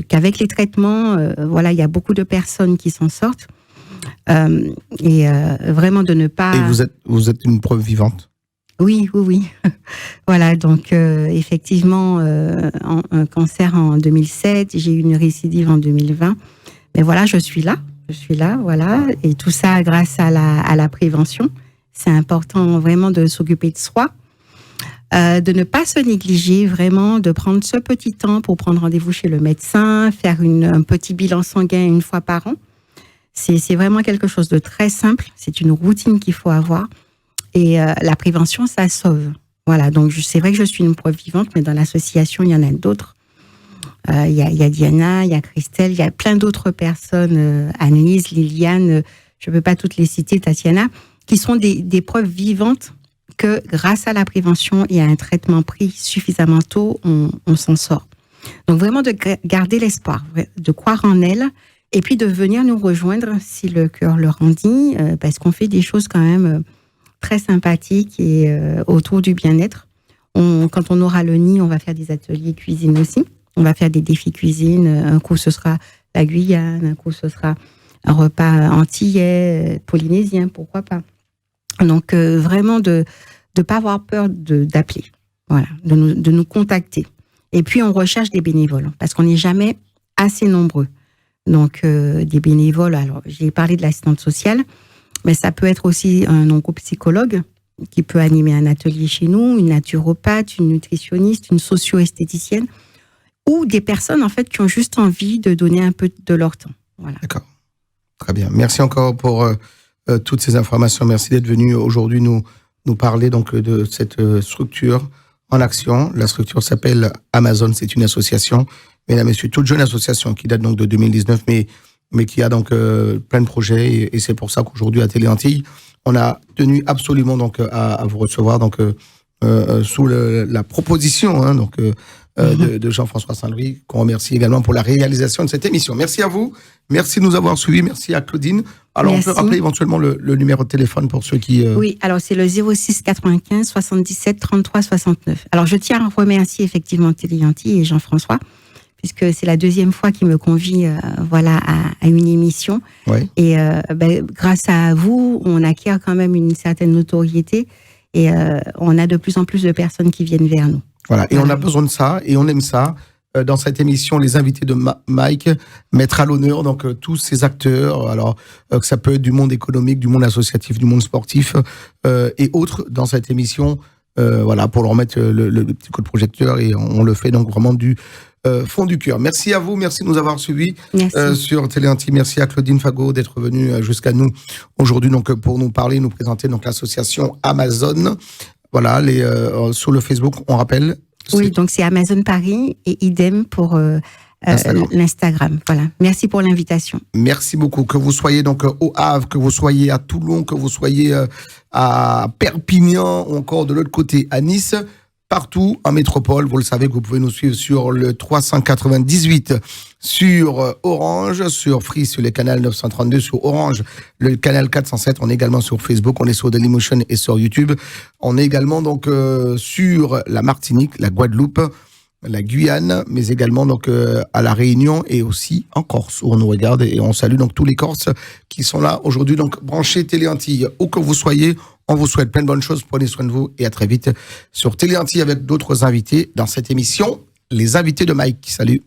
qu'avec les traitements, voilà, il y a beaucoup de personnes qui s'en sortent, et vraiment de ne pas... Et vous êtes une preuve vivante. Oui. Voilà, donc effectivement, un cancer en 2007, j'ai eu une récidive en 2020. Mais voilà, je suis là, voilà. Et tout ça grâce à la prévention. C'est important vraiment de s'occuper de soi, de ne pas se négliger, vraiment, de prendre ce petit temps pour prendre rendez-vous chez le médecin, faire un petit bilan sanguin une fois par an. C'est vraiment quelque chose de très simple. C'est une routine qu'il faut avoir. Et la prévention, ça sauve. Voilà, donc c'est vrai que je suis une preuve vivante, mais dans l'association, il y en a d'autres. Il y a Diana, il y a Christelle, il y a plein d'autres personnes, Annelise, Liliane, je ne peux pas toutes les citer, Tatiana, qui sont des preuves vivantes que grâce à la prévention et à un traitement pris suffisamment tôt, on s'en sort. Donc vraiment de garder l'espoir, de croire en elle, et puis de venir nous rejoindre si le cœur le rendit, parce qu'on fait des choses quand même très sympathiques et autour du bien-être. Quand on aura le nid, on va faire des ateliers cuisine aussi. On va faire des défis cuisine. Un coup, ce sera la Guyane. Un coup, ce sera un repas antillais, polynésien, pourquoi pas. Donc, vraiment, de ne pas avoir peur d'appeler. Voilà, de nous contacter. Et puis, on recherche des bénévoles parce qu'on n'est jamais assez nombreux. Donc, des bénévoles. Alors, j'ai parlé de l'assistante sociale, mais ça peut être aussi un oncopsychologue qui peut animer un atelier chez nous, une naturopathe, une nutritionniste, une socio-esthéticienne, ou des personnes en fait qui ont juste envie de donner un peu de leur temps. Voilà. D'accord. Très bien. Merci encore pour toutes ces informations. Merci d'être venu aujourd'hui nous parler donc de cette structure en action. La structure s'appelle Amazon. C'est une association, mesdames et messieurs, toute jeune association qui date donc de 2019, mais mais qui a donc plein de projets. Et c'est pour ça qu'aujourd'hui, à Télé Antilles, on a tenu absolument donc à vous recevoir donc sous la proposition hein, donc de Jean-François Saint-Louis, qu'on remercie également pour la réalisation de cette émission. Merci à vous, merci de nous avoir suivis, merci à Claudine. Alors, merci. On peut rappeler éventuellement le numéro de téléphone pour ceux qui... Oui, alors c'est le 06 95 77 33 69. Alors, je tiens à remercier effectivement Télé Antilles et Jean-François, puisque c'est la deuxième fois qu'il me convie à une émission. Ouais. Et grâce à vous, on acquiert quand même une certaine notoriété et on a de plus en plus de personnes qui viennent vers nous. Voilà, et on a besoin de ça, et on aime ça. Dans cette émission, les invités de Mike mettent à l'honneur donc tous ces acteurs, alors que ça peut être du monde économique, du monde associatif, du monde sportif et autres dans cette émission, voilà, pour leur mettre le petit coup de projecteur, et on le fait donc vraiment du fond du cœur. Merci à vous, merci de nous avoir suivis sur Télé Antilles. Merci à Claudine Fagot d'être venue jusqu'à nous aujourd'hui donc pour nous parler, nous présenter donc l'association Amazon. Voilà, sur le Facebook, on rappelle. Oui, donc c'est Amazon Paris et idem pour l'Instagram. Voilà. Merci pour l'invitation. Merci beaucoup. Que vous soyez donc au Havre, que vous soyez à Toulon, que vous soyez à Perpignan ou encore de l'autre côté à Nice, partout en métropole, vous le savez que vous pouvez nous suivre sur le 398 sur Orange, sur Free sur le canal 932, sur Orange le canal 407. On est également sur Facebook, on est sur Dailymotion et sur YouTube. On est également donc sur la Martinique, la Guadeloupe, la Guyane, mais également donc à la Réunion et aussi en Corse où on nous regarde, et on salue donc tous les Corses qui sont là aujourd'hui donc branchés Télé Antilles. Où que vous soyez, on vous souhaite plein de bonnes choses, prenez soin de vous et à très vite sur Télé Antilles avec d'autres invités dans cette émission, les invités de Mike. Salut.